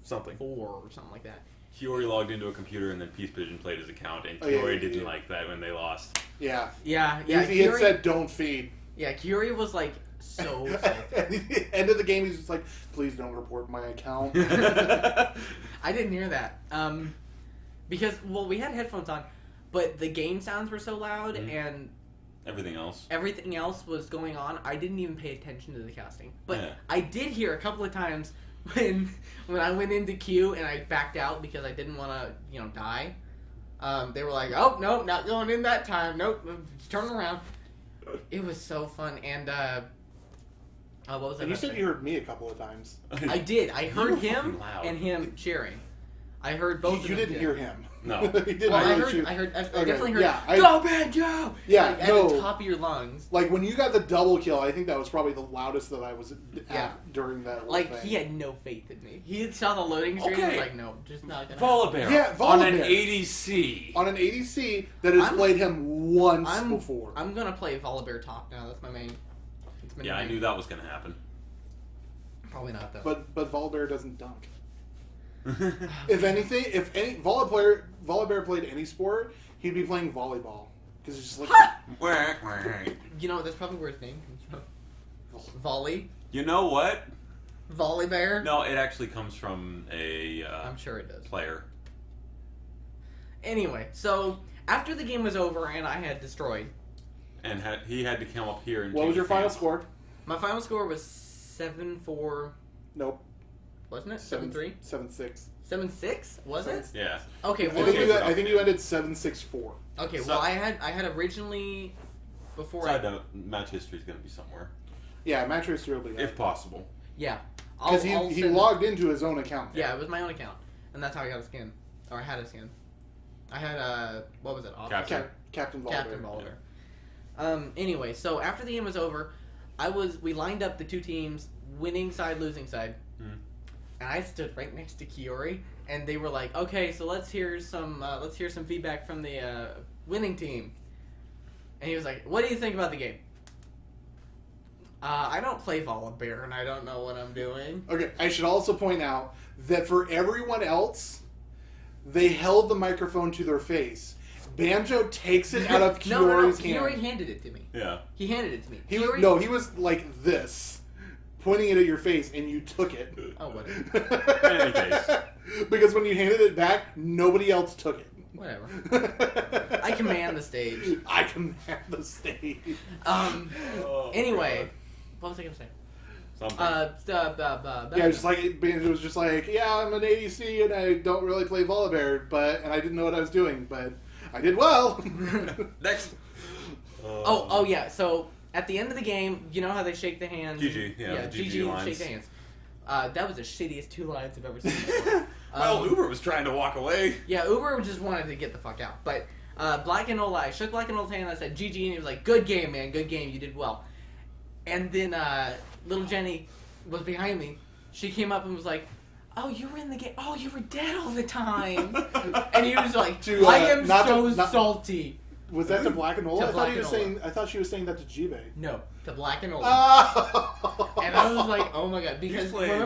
Something. 4 or something like that. Kiori logged into a computer and then Peace Pigeon played his account, and Oh, yeah, Kiori yeah, didn't yeah. like that when they lost. Yeah. Yeah. He had Kiori- said don't feed. Yeah, Kiori was like so salty. At the end of the game, he's just like, please don't report my account. I didn't hear that. Because, well, we had headphones on, but the game sounds were so loud and Everything else. everything else was going on. I didn't even pay attention to the casting. But Yeah. I did hear a couple of times when I went into queue and I backed out because I didn't want to, die. They were like, "Oh, nope, not going in that time. Nope, turn around." It was so fun. And, what was I And you about to said say? you heard me a couple of times. I did. I heard were him fucking loud. and him cheering. I heard both of You them. didn't hear him. No. He didn't Well, hear I you. heard. I Okay, definitely heard. yeah, I- Go, Banjo! Yeah, like, no. At the top of your lungs. Like when you got the double kill, I think that was probably the loudest that I was at Yeah. during that whole Like, thing. he had no faith in me. He saw the loading screen and was Okay. like, no, just not gonna Volibear. Yeah, On an Volibear. 80C. On an ADC that has I'm- played him once I'm, before. I'm gonna play Volibear top now. That's my main. It's my Yeah, I main. knew that was going to happen. Probably not, though. But Volibear doesn't dunk. If anything, if any Volibear played any sport, he'd be playing volleyball because it's just like Whack, whack. You know, that's probably where his name comes from. Volley? You know what? Volibear? No, it actually comes from a I'm sure it does. player. Anyway, so after the game was over and I had destroyed, And he had to come up here and what change was your his final hands. score? my final score was 7-4, Nope. wasn't it? 7-3? 7-6. 7-6? Was it? Yeah. Okay, I well, think you ended 7-6-4. okay, So- well, I had originally before Side I note, match history is going to be somewhere. Yeah, match race will be If possible. yeah, because he send- logged into his own account. Yeah, it was my own account, and that's how I got a skin, or I had a skin. I had what was it? Officer? Captain Volibear. Captain Volibear. Anyway, so after the game was over, we lined up the two teams, winning side, losing side, and I stood right next to Kiori, and they were like, "Okay, so let's hear some feedback from the winning team." And he was like, "What do you think about the game?" I don't play Volibear, and I don't know what I'm doing. Okay, I should also point out that for everyone else, they held the microphone to their face. Banjo takes it out of Kiori's hand. Kiori handed it to me. Yeah. He handed it to me. He was like this, pointing it at your face, and you took it. Oh, whatever. In any case. Because when you handed it back, nobody else took it. Whatever. I command the stage. I command the stage. Anyway, what was I gonna say? Something. Yeah, just like Banjo was just like, yeah, I'm an ADC and I don't really play Volibear, and I didn't know what I was doing, but I did well. Next. Oh yeah. So at the end of the game, you know how they shake the hands. GG, yeah, the GG lines. Shake the hands. That was the shittiest 2 lines I've ever seen before. Well, Uber was trying to walk away. Yeah, Uber just wanted to get the fuck out. But Black and Ola, I shook Black and Ola's hand and I said, GG, and he was like, good game, man, good game, you did well. And then little Jenny was behind me. She came up and was like, oh, you were in the game. Oh, you were dead all the time. And he was like, I am so salty. Was that to Black and Ola? To Black and I thought she was saying that to Jibe. No, to Black and Ola. Oh. And I was like, oh my god, because playing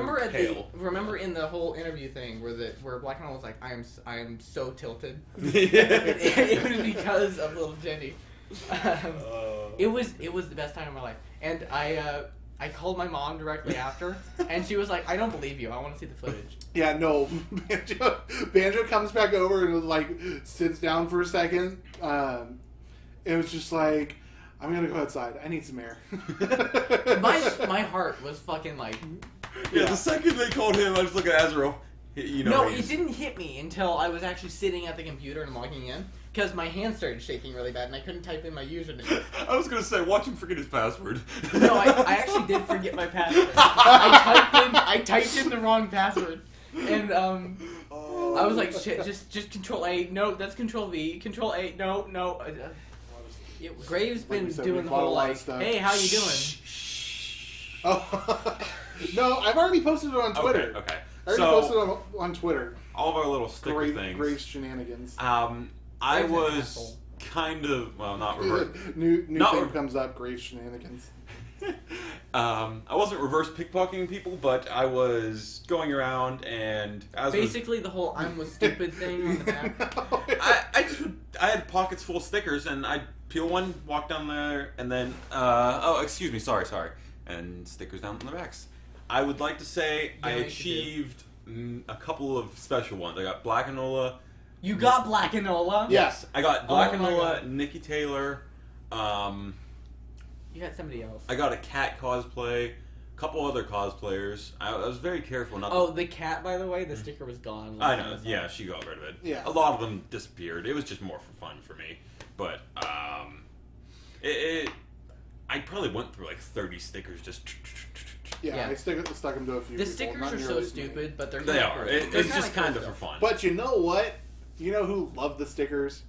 remember in the whole interview thing where Black and Ola was like, I am so tilted. It was because of little Jenny. It was the best time of my life, and I called my mom directly after, and she was like, I don't believe you. I want to see the footage. Yeah, no. Banjo comes back over and like sits down for a second. It was just like, I'm gonna go outside. I need some air. my heart was fucking like. Yeah, the second they called him, I was looking at Azrael. No, it didn't hit me until I was actually sitting at the computer and logging in. Because my hand started shaking really bad and I couldn't type in my username. I was going to say, watch him forget his password. No, I actually did forget my password. I typed in the wrong password. And I was like, shit, just Control A. No, that's Control V. Control A. No. Graves been doing the whole like, hey, how you doing? Oh. No, I've already posted it on Twitter. Okay. I already posted it on Twitter. All of our little sticker things. Graves shenanigans. I was kind of, well, not reverse. New thing comes up, Graves shenanigans. I wasn't reverse pickpocketing people, but I was going around and basically the whole "I'm was stupid" thing on the back. I had pockets full of stickers, and I'd peel one, walk down there, and then excuse me, sorry, and stickers down on the backs. I would like to say I achieved a couple of special ones. I got Black and Ola. You got Black and Ola? Yes, I got Black and Ola, Nikki Taylor. You got somebody else. I got a cat cosplay, a couple other cosplayers. I was very careful not to... Oh, the cat, by the way, the sticker was gone. I know, yeah, she got rid of it. Yeah. A lot of them disappeared. It was just more for fun for me. But, I probably went through like 30 stickers just... Yeah, I stuck them to a few The people. stickers are so stupid, but they're They are. It's just kind of for fun. But you know what? You know who loved the stickers?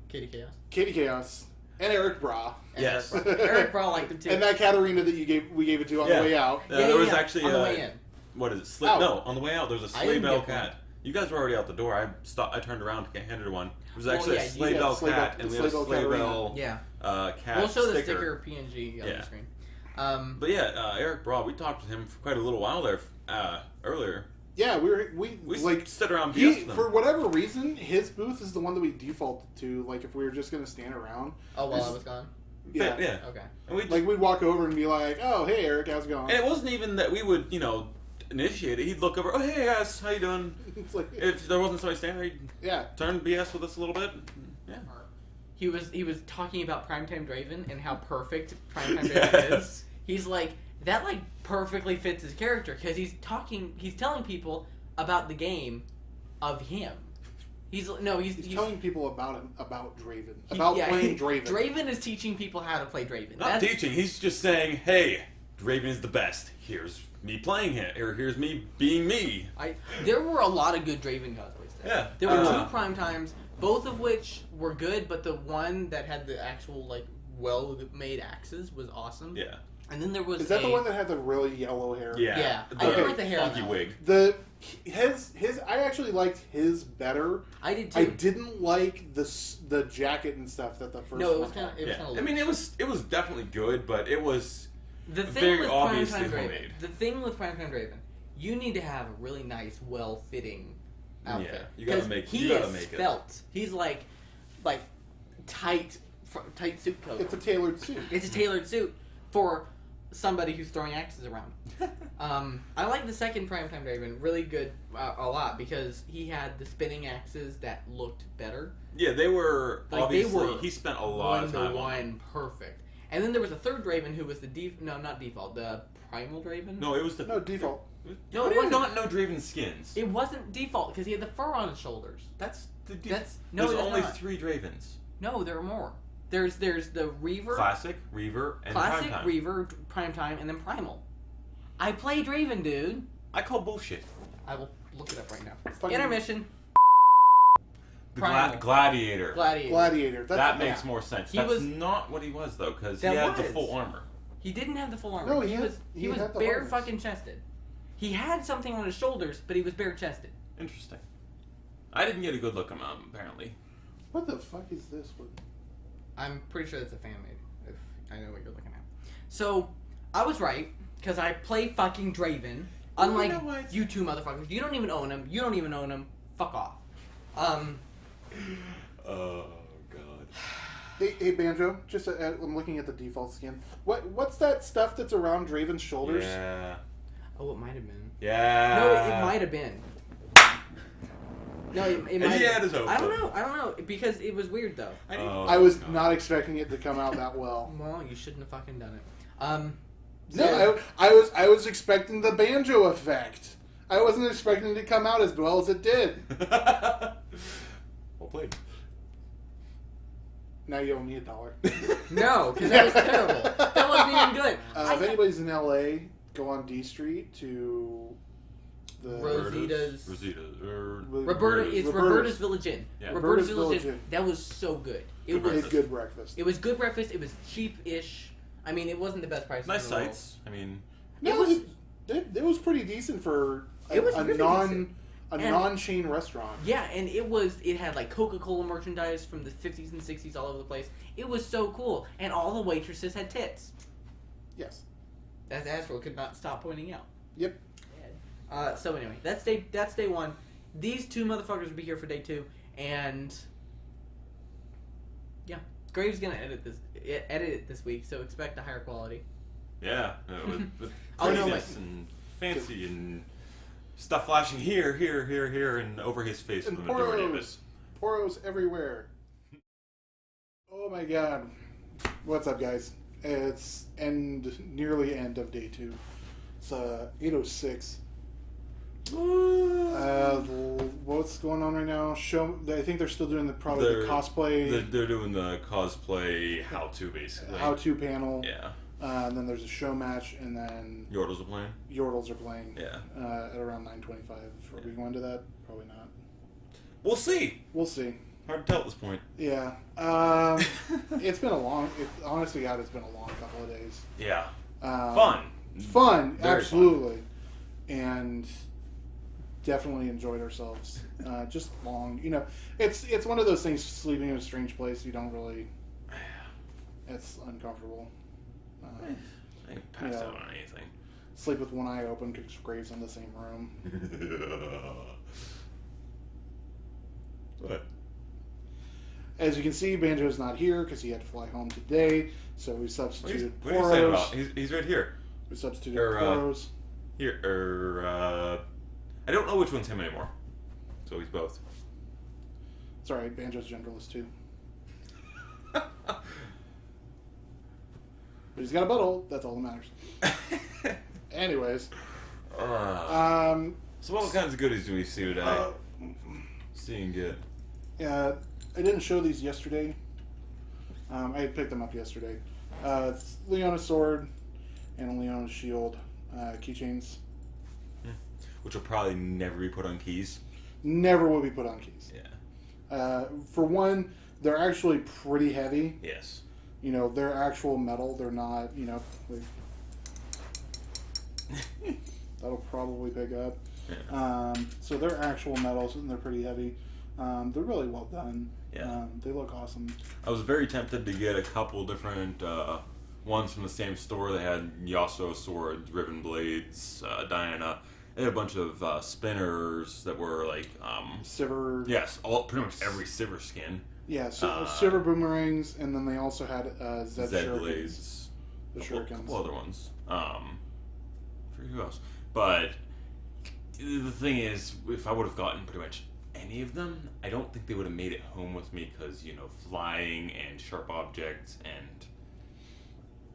Katie Chaos. Katie Chaos. And Eric Bra. Yes. Eric Bra liked them too. And that Katarina that we gave it to on the way out. There was actually on the way in. What is it? No, on the way out there was a sleigh bell cat. You guys were already out the door. I turned around to hand her one. It was actually a sleigh bell cat, and we had a sleigh bell cat. We'll show the sticker PNG on the screen. But yeah, Eric Bra, we talked to him for quite a little while there earlier. Yeah, we like stood around. For whatever reason, his booth is the one that we defaulted to. Like if we were just gonna stand around. Oh, while I was gone. Yeah. Okay. And we'd walk over and be like, "Oh, hey, Eric, how's it going?" And it wasn't even that we would, initiate it. He'd look over. Oh, hey guys, how you doing? It's like, if there wasn't somebody standing, he'd turn BS with us a little bit. Yeah. He was talking about Primetime Draven and how perfect Primetime Draven is. He's like, that like perfectly fits his character because he's telling people about the game of him. He's telling people about Draven, playing Draven. Draven is teaching people how to play Draven. Not teaching. He's just saying, hey, Draven is the best. Here's me playing it, or here's me being me. There were a lot of good Draven cosplays there. Yeah. There were 2 prime times, both of which were good, but the one that had the actual like well-made axes was awesome. Yeah. And then there was Is that the one that had the really yellow hair? Yeah. I didn't like the hair funky on that wig. His I actually liked his better. I did too. I didn't like the jacket and stuff that the first. No, it was kind of. I mean, it was definitely good, but it was The thing very with obviously Primetime Draven, homemade. the thing with Primetime Draven, you need to have a really nice, well-fitting outfit. Yeah, you gotta 'Cause make. He You gotta is make it. felt. He's like tight suit coat. It's a tailored suit. It's a tailored suit for somebody who's throwing axes around. I like the second Primetime Draven really good a lot because he had the spinning axes that looked better. Yeah, they were Like, obviously. they were he spent a lot of time on. one perfect. And then there was a third Draven who was the not default, the Primal Draven. No, it was the No, default. No, How it do you wasn't. not know Draven skins? It wasn't default because he had the fur on his shoulders. That's the. That's There's it's only not. 3 Dravens. No, there are more. There's the Reaver, Classic, Reaver, and Classic, Primetime. Reaver, Primetime, and then Primal. I play Draven, dude. I call bullshit. I will look it up right now. Fucking- Intermission. The Primal. Gladiator. Gladiator. That makes more sense. He That's was- not what he was though, because he That had the was. full armor. He didn't have the full armor. No, he had- was he had the bare harness. fucking chested. He had something on his shoulders, but he was bare chested. Interesting. I didn't get a good look at him apparently. What the fuck is this one? I'm pretty sure that's a fan made. If I know what you're looking at. So I was right because I play fucking Draven. Unlike know what? you two motherfuckers, you don't even own him. You don't even own him. Fuck off. Oh god. Hey Banjo, just I'm looking at the default skin. What's that stuff that's around Draven's shoulders? Yeah. Oh, it might have been. Yeah. No, it might have been. No, it And might. he had his hopes I don't up. know. I don't know because it was weird though. I was not expecting it to come out that well. Well, you shouldn't have fucking done it. No, I was expecting the Banjo effect. I wasn't expecting it to come out as well as it did. Well played. Now you owe me $1. No, because that was terrible. That wasn't even good. If anybody's in LA, go on D Street to the Rosita's. Roberta's. It's Roberta's Village Inn. Yeah. Roberta's Roberta's Village Village Inn. Inn. That was so good. It Good was. It's good breakfast. It was good breakfast. It was cheap-ish. I mean, it wasn't the best price. Nice in the world. sights. I mean, No, It was- it was pretty decent for It was a really decent. And- non-chain restaurant. Yeah, and it had like Coca-Cola merchandise from the 50s and 60s all over the place. It was so cool, and all the waitresses had tits, Yes. as Astro could not stop pointing out. Yep. So anyway, that's day one. These two motherfuckers will be here for day two, and yeah, Graves gonna edit it this week, so expect a higher quality. yeah. With Oh, no, prettiness and fancy and stuff flashing here, and over his face for And the majority of it. poros everywhere. Oh my god. What's up, guys? It's nearly end of day two. It's 8:06. What's going on right now? I think they're still doing the cosplay. They're doing the cosplay how-to basically. How-to panel. Yeah. And then there's a show match, and then Yordles are playing. Yordles are playing. Yeah. At around 9:25. Are we going to that? Probably not. We'll see. We'll see. Hard to tell at this point. Yeah. It's been a long. Honestly, God, it's been a long couple of days. Yeah. Fun, Very absolutely, and definitely enjoyed ourselves. Just long, it's one of those things. Sleeping in a strange place, you don't really. It's uncomfortable. I ain't passed out on anything. Sleep with one eye open because Graves in the same room. What? As you can see, Banjo's not here because he had to fly home today, so we substituted What are you saying about? Poros. He's right here. We substituted Or, Poros. I don't know which one's him anymore. So he's both. It's alright, Banjo's genderless too. But he's got a butthole. That's all that matters. Anyways. So what kinds of goodies do we see today? Seeing good. Yeah, I didn't show these yesterday. I had picked them up yesterday. It's Leona's sword and Leona's shield keychains. Which will probably never be put on keys. Never will be put on keys. Yeah. For one, they're actually pretty heavy. Yes. They're actual metal. They're not, like, that'll probably pick up. Yeah. So they're actual metals and they're pretty heavy. They're really well done. Yeah. They look awesome. I was very tempted to get a couple different ones from the same store. They had Yasuo swords, Riven blades, Diana. They had a bunch of spinners that were like Sivir. yes, pretty much every Sivir skin. Yeah, Sivir boomerangs, and then they also had Zed shurikens. Blades. The A shurikens. couple other ones. For who else? But the thing is, if I would have gotten pretty much any of them, I don't think they would have made it home with me because, flying and sharp objects, and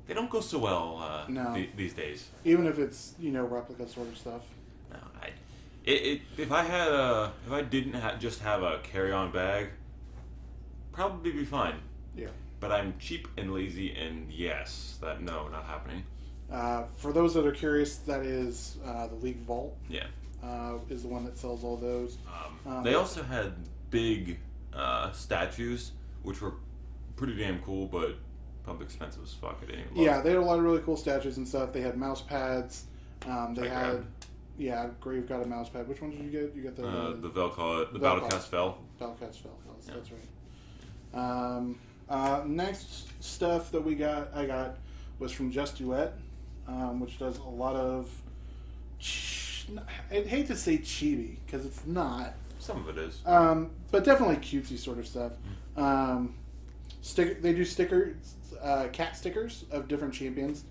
they don't go so well No. these days. Even if it's, replica sort of stuff. No, if I didn't just have a carry-on bag, probably be fine. Yeah. But I'm cheap and lazy, and no, not happening. For those that are curious, that is the League Vault. Yeah. Is the one that sells all those. They also had big statues, which were pretty damn cool, but probably expensive as fuck. Yeah, they had a lot of really cool statues and stuff. They had mouse pads. They had, Grave got a mouse pad. Which one did you get? You got the Battlecast Fell. Battlecast Fell. That's right. Next stuff that I got was from Just Duet, which does a lot of. I'd hate to say chibi because it's not. Some of it is. But definitely cutesy sort of stuff. They do stickers, cat stickers of different champions.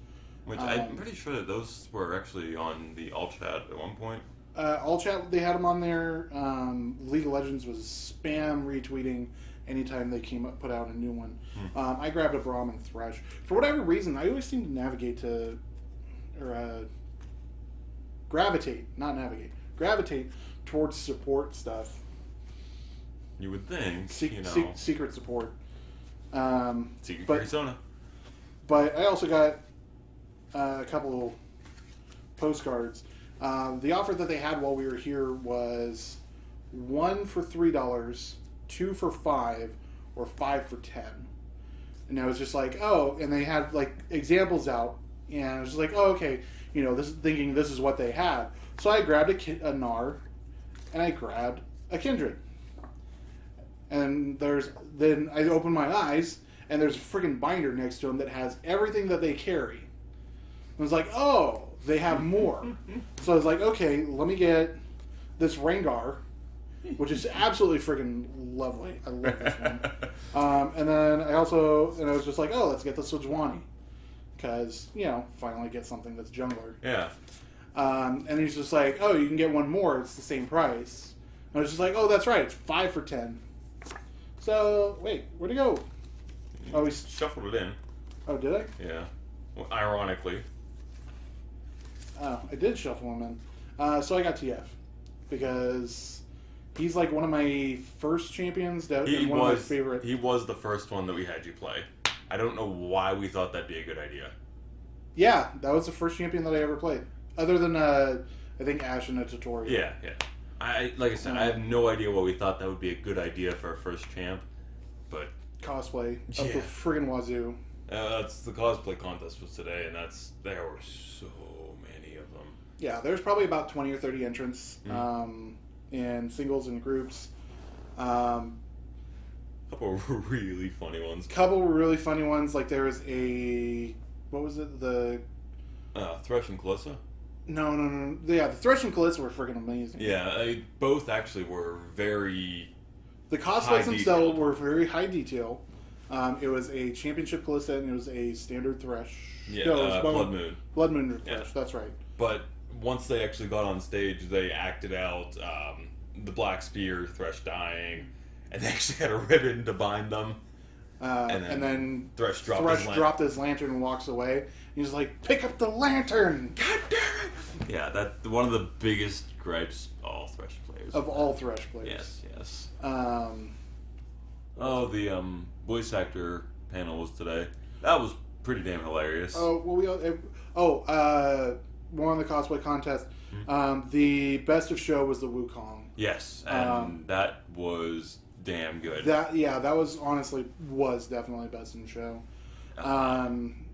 Which I'm pretty sure that those were actually on the All Chat at one point. All Chat, they had them on there. League of Legends was spam retweeting anytime they put out a new one. I grabbed a Braum and Thresh. For whatever reason, I always seem to gravitate towards support stuff. You would think, secret support. Secret Arizona. But I also got a couple postcards. The offer that they had while we were here was 1 for $3, 2 for $5, or 5 for $10. And I was just like, oh, and they had like examples out, and I was just like, oh, okay, this is what they had. So I grabbed a Gnar, and I grabbed a Kindred. And then I opened my eyes, and there's a freaking binder next to them that has everything that they carry. I was like, oh, they have more. So I was like, okay, let me get this Rengar, which is absolutely freaking lovely. I love this one. And then I was just like, oh, let's get the Sejuani. Because, finally get something that's jungler. Yeah. And he's just like, oh, you can get one more. It's the same price. And I was just like, oh, that's right. It's 5 for $10. So, wait, where'd it go? Oh, he shuffled it in. Oh, did I? Yeah. Well, ironically. Oh, I did shuffle him in. So I got TF. Because he's like one of my first champions. One of my favorite. He was the first one that we had you play. I don't know why we thought that'd be a good idea. Yeah, that was the first champion that I ever played. Other than, I think, Ashe in a tutorial. Yeah. Like I said, I have no idea why we thought that would be a good idea for our first champ, but... Cosplay of the friggin' wazoo. That's the cosplay contest was today, and there were so many of them. Yeah, there's probably about 20 or 30 entrants in singles and groups. Couple of really funny ones. Like there was what was it? The Thresh and Kalissa? No. Yeah, the Thresh and Kalissa were freaking amazing. Yeah, both actually were very... The cosplays themselves were very high detail. It was a championship Kalissa and it was a standard Thresh. Yeah, no, it was Blood Moon Thresh, that's right. But once they actually got on stage, they acted out the Black Spear, Thresh dying, and they actually had a ribbon to bind them. And then Thresh dropped his lantern and walks away. He's like, pick up the lantern! God damn it! Yeah, that's one of the biggest gripes all Thresh players. All Thresh players. Yes. The voice actor panel was today. That was pretty damn hilarious. Oh, well, one of the cosplay contest. The best of show was the Wukong. Yes, and that was damn good. That was definitely best in show.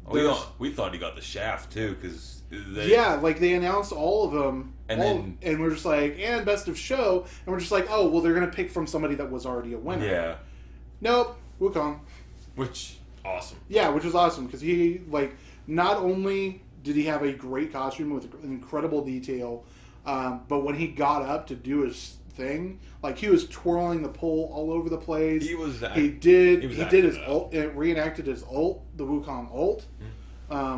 We thought he got the shaft too, because they announced all of them, and we're just like, and best of show, and we're just like, oh, well, they're gonna pick from somebody that was already a winner. Yeah. Nope, Wukong. Which awesome. Yeah, which was awesome because he not only did he have a great costume with incredible detail, but when he got up to do his thing, he was twirling the pole all over the place. He did his ult. It reenacted his ult, the Wukong ult,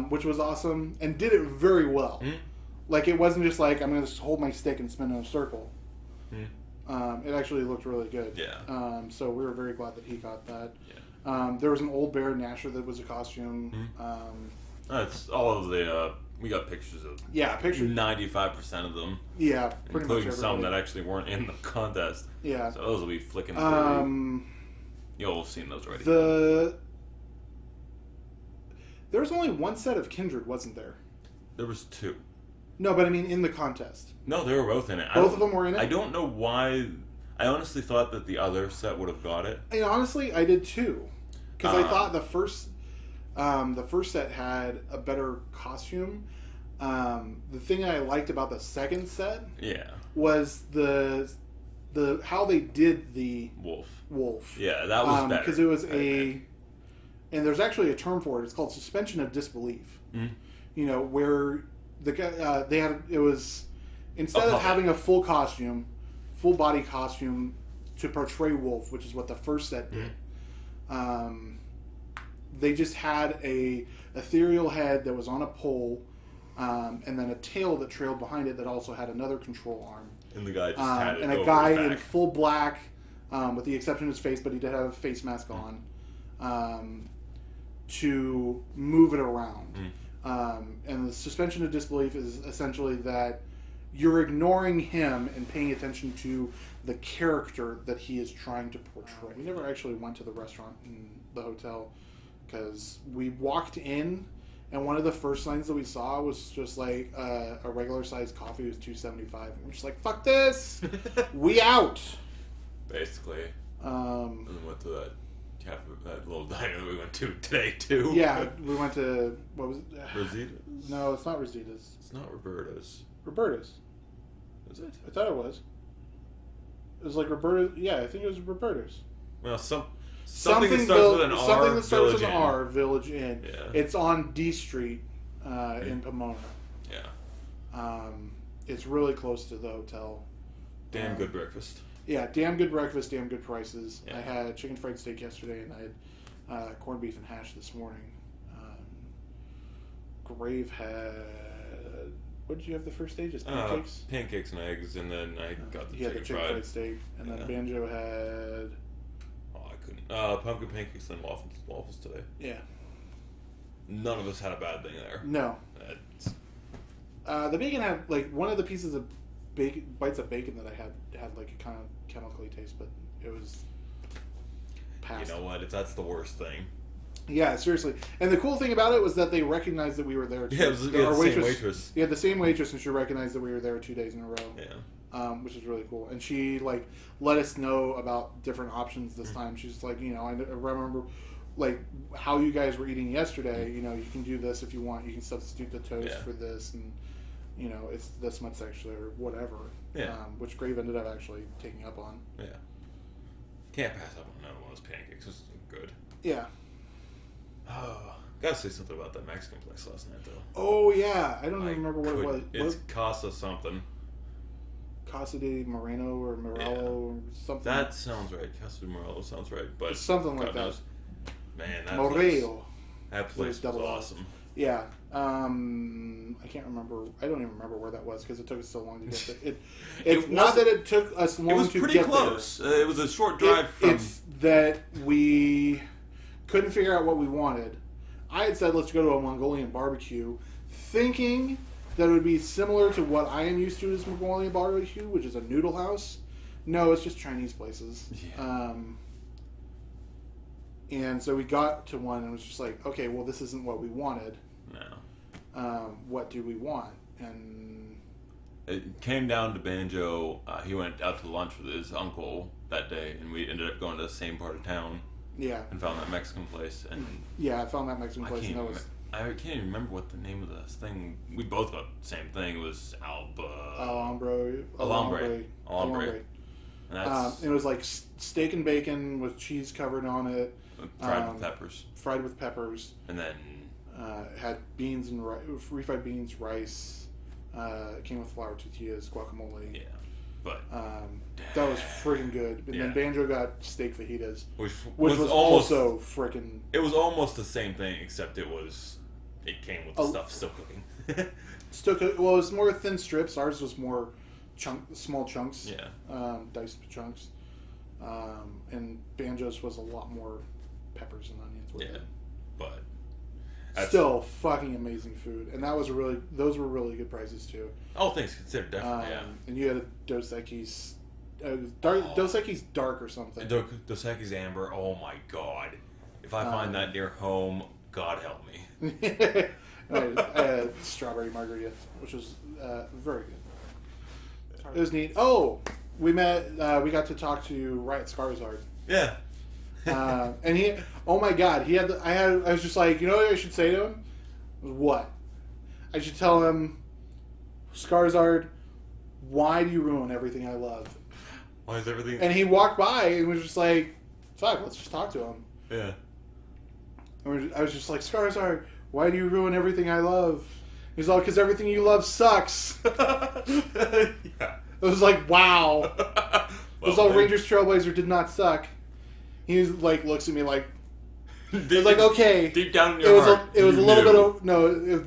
which was awesome, and did it very well. It wasn't just I'm going to hold my stick and spin in a circle. It actually looked really good. Yeah. So we were very glad that he got that. Yeah. There was an old bear Nasher that was a costume. That's all of the. We got pictures of. Yeah, pictures. 95% of them. Yeah, pretty including much some that actually weren't in the contest. Yeah. So those will be flicking through. You'll have seen those already. There was only one set of Kindred, wasn't there? There was 2. No, but I mean in the contest. No, they were both in it. Both of them were in it? I don't know why. I honestly thought that the other set would have got it. And honestly, I did too. Because I thought the first set had a better costume. The thing I liked about the second set was the how they did the wolf. Yeah, that was better. Because it was and there's actually a term for it. It's called suspension of disbelief. Where the guy it was instead of having a full body costume to portray wolf, which is what the first set did. They just had a ethereal head that was on a pole, and then a tail that trailed behind it that also had another control arm. And the guy just had it and a guy in full black, with the exception of his face, but he did have a face mask on, to move it around. And the suspension of disbelief is essentially that you're ignoring him and paying attention to the character that he is trying to portray. We never actually went to the restaurant in the hotel because we walked in and one of the first signs that we saw was just a regular sized coffee was $2.75, and we're just like, fuck this, we out. Basically. And then went to that little diner that we went to today too. Yeah, we went to what was it? Rosita's? No, it's not Rosita's. It's not Roberta's. Roberta's. Is it? I thought it was. It was Roberta. Yeah, I think it was Roberta's. Well, something that starts with an R. Something that starts with an R. Village Inn. Yeah. It's on D Street in Pomona. Yeah. It's really close to the hotel. Damn good breakfast. Yeah, damn good breakfast, damn good prices. Yeah. I had chicken fried steak yesterday, and I had corned beef and hash this morning. Grave had... What did you have the first day? Just pancakes? Pancakes and eggs, and then I got the chicken fried steak. And then Banjo had... Oh, I couldn't. Pumpkin pancakes and waffles today. Yeah. None of us had a bad thing there. No. The bacon had, one of the pieces of bites of bacon that I had a kind of chemically taste, but it was past. You know what? That's the worst thing. Yeah, seriously. And the cool thing about it was that they recognized that we were there. Yeah, it was the same waitress. Yeah, the same waitress, and she recognized that we were there 2 days in a row. Yeah. Which is really cool. And she let us know about different options this time. She's like, I remember how you guys were eating yesterday. You can do this if you want. You can substitute the toast for this, and it's this much extra or whatever. Yeah. Which Grave ended up actually taking up on. Yeah. Can't pass up on none of those pancakes. This is good. Yeah. Oh, gotta say something about that Mexican place last night, though. Oh, yeah. I don't even remember what it was. It's Casa something. Casa de Moreno or Morello or something. That sounds right. Casa de Morello sounds right. But something like that. Man, that place was awesome. Yeah. I can't remember. I don't even remember where that was because it took us so long to get there. It's not that it took us long to get there. It was pretty close. It was a short drive from... It's that we couldn't figure out what we wanted. I had said, let's go to a Mongolian barbecue, thinking that it would be similar to what I am used to as Mongolian barbecue, which is a noodle house. No, it's just Chinese places. Yeah. And so we got to one and it was just like, okay, well, this isn't what we wanted. No. What do we want? And it came down to Banjo. He went out to lunch with his uncle that day, and we ended up going to the same part of town. Yeah. And found that Mexican place. And yeah, I found that Mexican place. I can't even remember what the name of this thing. We both got the same thing. It was Alambre. And it was steak and bacon with cheese covered on it. Fried with peppers. Fried with peppers. And then... had beans and refried beans, rice. It came with flour tortillas, guacamole. Yeah. But... that was freaking good. And then Banjo got steak fajitas. Which was almost, also freaking... It was almost the same thing, except it came with the stuff still cooking. Well, it was more thin strips. Ours was more small chunks. Yeah. Diced chunks. And Banjo's was a lot more peppers and onions with it. But still fucking amazing food. And those were really good prices too. All things considered, definitely, And you had a Dos Equis, Dos Equis Dark or something. Dos Equis Amber, oh my god. If I find that near home, God help me. I had strawberry margarita, which was very good. It was neat. Oh, we met. We got to talk to Riot Skarzard. Yeah. And he, oh my god, I was just like, you know what I should say to him? What? I should tell him, Skarzard, why do you ruin everything I love? Why is everything? And he walked by and was just like, fuck, let's just talk to him. Yeah. And I was just like, Skarzard, why do you ruin everything I love? He's all, because everything you love sucks. Yeah. It was like, wow. It was all man. Rangers Trailblazer did not suck. He like looks at me like, it was like, okay. Deep down in your heart. It was a little bit of, no,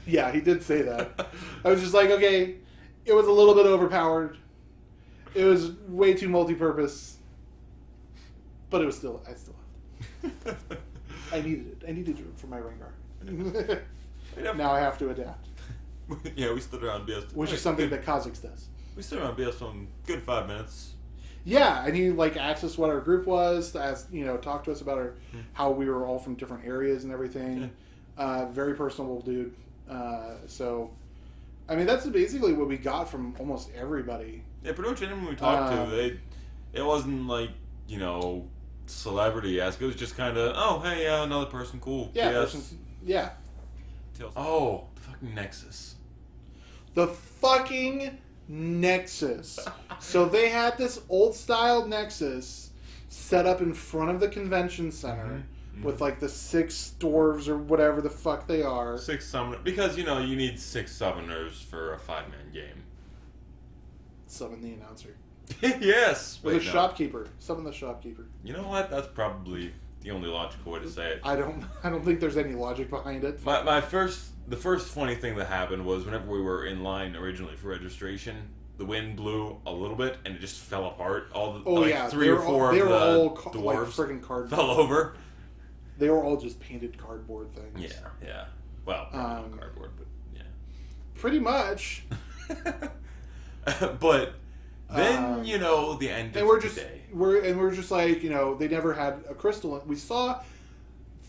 yeah, he did say that. I was just like, okay, it was a little bit overpowered. It was way too multi-purpose. But it was still, I still loved it. I needed it. I needed it for my Rengar. Now I have to adapt. Yeah, we stood around BS. Which is something that Kha'Zix does. We stood around BS for a good 5 minutes. Yeah, and he like asked us what our group was, talked to us about how we were all from different areas and everything. Yeah. Very personable dude. So, I mean, that's basically what we got from almost everybody. Yeah, pretty much anyone we talked to, it wasn't like, celebrity-esque. It was just kind of, oh, hey, another person, cool. Yeah, yeah. Oh, the fucking Nexus. The fucking Nexus. So they had this old-style Nexus set up in front of the convention center with like the 6 dwarves or whatever the fuck they are. 6 summoners. Because, you need 6 summoners for a 5-man game. Summon the announcer. Yes! Or the shopkeeper. Summon the shopkeeper. You know what? That's probably the only logical way to say it. I don't think there's any logic behind it. The first funny thing that happened was whenever we were in line originally for registration, the wind blew a little bit and it just fell apart. Three or four of the dwarves freaking cardboard. fell over. They were all just painted cardboard things. Yeah. Well, not cardboard, but yeah. Pretty much. But then the end of the day. We're just like, they never had a crystal. We saw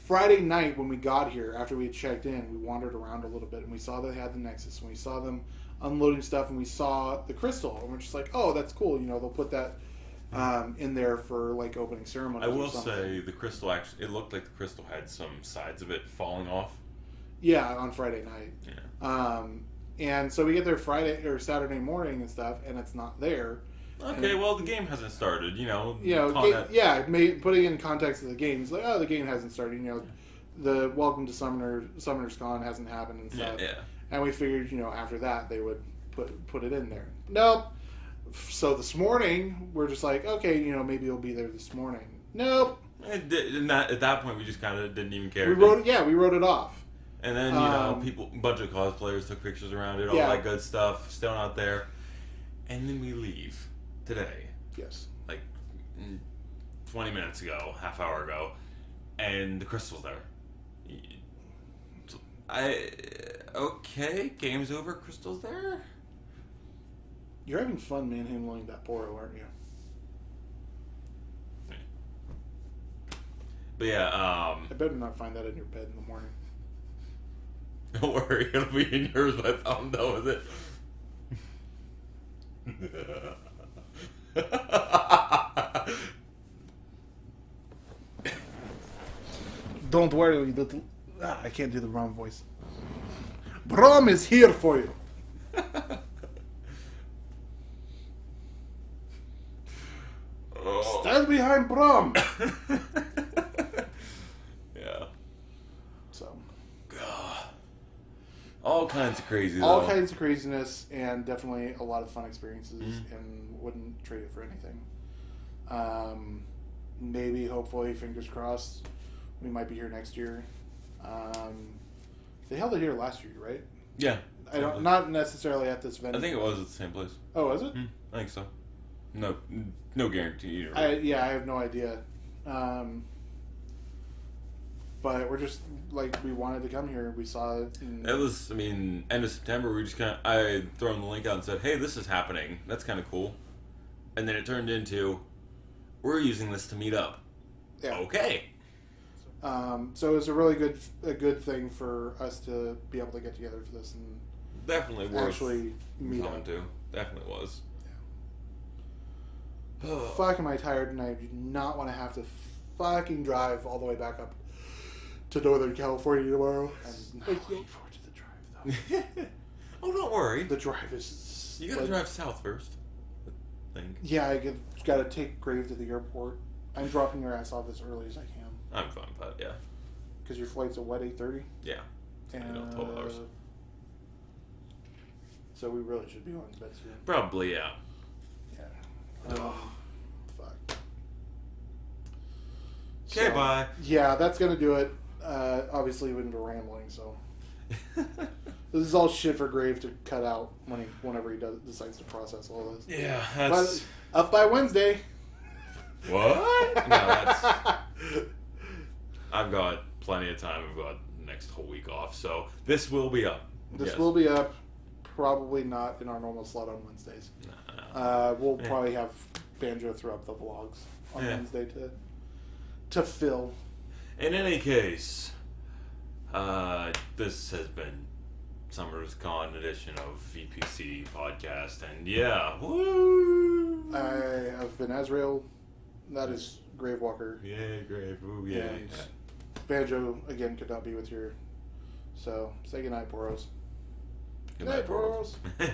Friday night when we got here, after we had checked in, we wandered around a little bit and we saw they had the Nexus and we saw them unloading stuff and we saw the crystal and we're just like, oh, that's cool. They'll put that in there for like opening ceremony. I will say the crystal it looked like the crystal had some sides of it falling off. Yeah, on Friday night. Yeah. And so we get there Friday or Saturday morning and stuff, and it's not there. Okay, well, the game hasn't started, putting in context of the game, it's like, oh, the game hasn't started, the Welcome to Summonerscon hasn't happened and stuff. Yeah. And we figured, after that, they would put it in there. Nope. So this morning, we're just like, okay, maybe it'll be there this morning. Nope. At that point, we just kind of didn't even care. We wrote it off. And then, a bunch of cosplayers took pictures around it, all that good stuff, still not there. And then we leave today. Yes. Like 20 minutes ago, half hour ago, and the crystal's there. Okay, game's over, crystal's there? You're having fun manhandling that Poro, aren't you? But yeah, I better not find that in your bed in the morning. Don't worry, it'll be in yours by the time I'm done with it. Don't worry, little... I can't do the Brom voice. Brom is here for you. Stand behind Brom. kinds of crazy. All kinds of craziness, and definitely a lot of fun experiences, and wouldn't trade it for anything. Maybe, hopefully, fingers crossed, we might be here next year. They held it here last year, right? Yeah. Not necessarily at this venue. I think it was at the same place. Oh, was it? I think so. No guarantee. I have no idea. But we're just, like, we wanted to come here. We saw it. It was, end of September, we just I had thrown the link out and said, hey, this is happening. That's kind of cool. And then it turned into, we're using this to meet up. Yeah. Okay. So it was a really good thing for us to be able to get together for this and definitely worth actually meet coming up. to. Definitely was. Yeah. Fuck, am I tired, and I do not want to have to fucking drive all the way back up to Northern California tomorrow. I'm not looking forward to the drive, though. Oh, don't worry. The drive is... You gotta drive south first, I think. Yeah, I gotta take Grave to the airport. I'm dropping your ass off as early as I can. I'm fine with that, yeah. Because your flight's at what, 8:30? Yeah. And 12 hours. So we really should be on to bed soon. Probably, yeah. Yeah. Fuck. Okay, bye. Yeah, that's gonna do it. Obviously, we've been rambling, so this is all shit for Grave to cut out whenever he decides to process all this. Yeah, that's... But up by Wednesday. What? No, that's... I've got plenty of time. I've got the next whole week off, so this will be up. This will be up. Probably not in our normal slot on Wednesdays. No. We'll probably have Banjo throw up the vlogs on Wednesday to fill. In any case, this has been Summonerscon edition of VPC podcast, and yeah, woo! I have been Azrael. That is Gravewalker. Yeah, Grave. Ooh, yeah. And Banjo, again, could not be with you. So, say goodnight, Boros. Goodnight, Boros. Boros.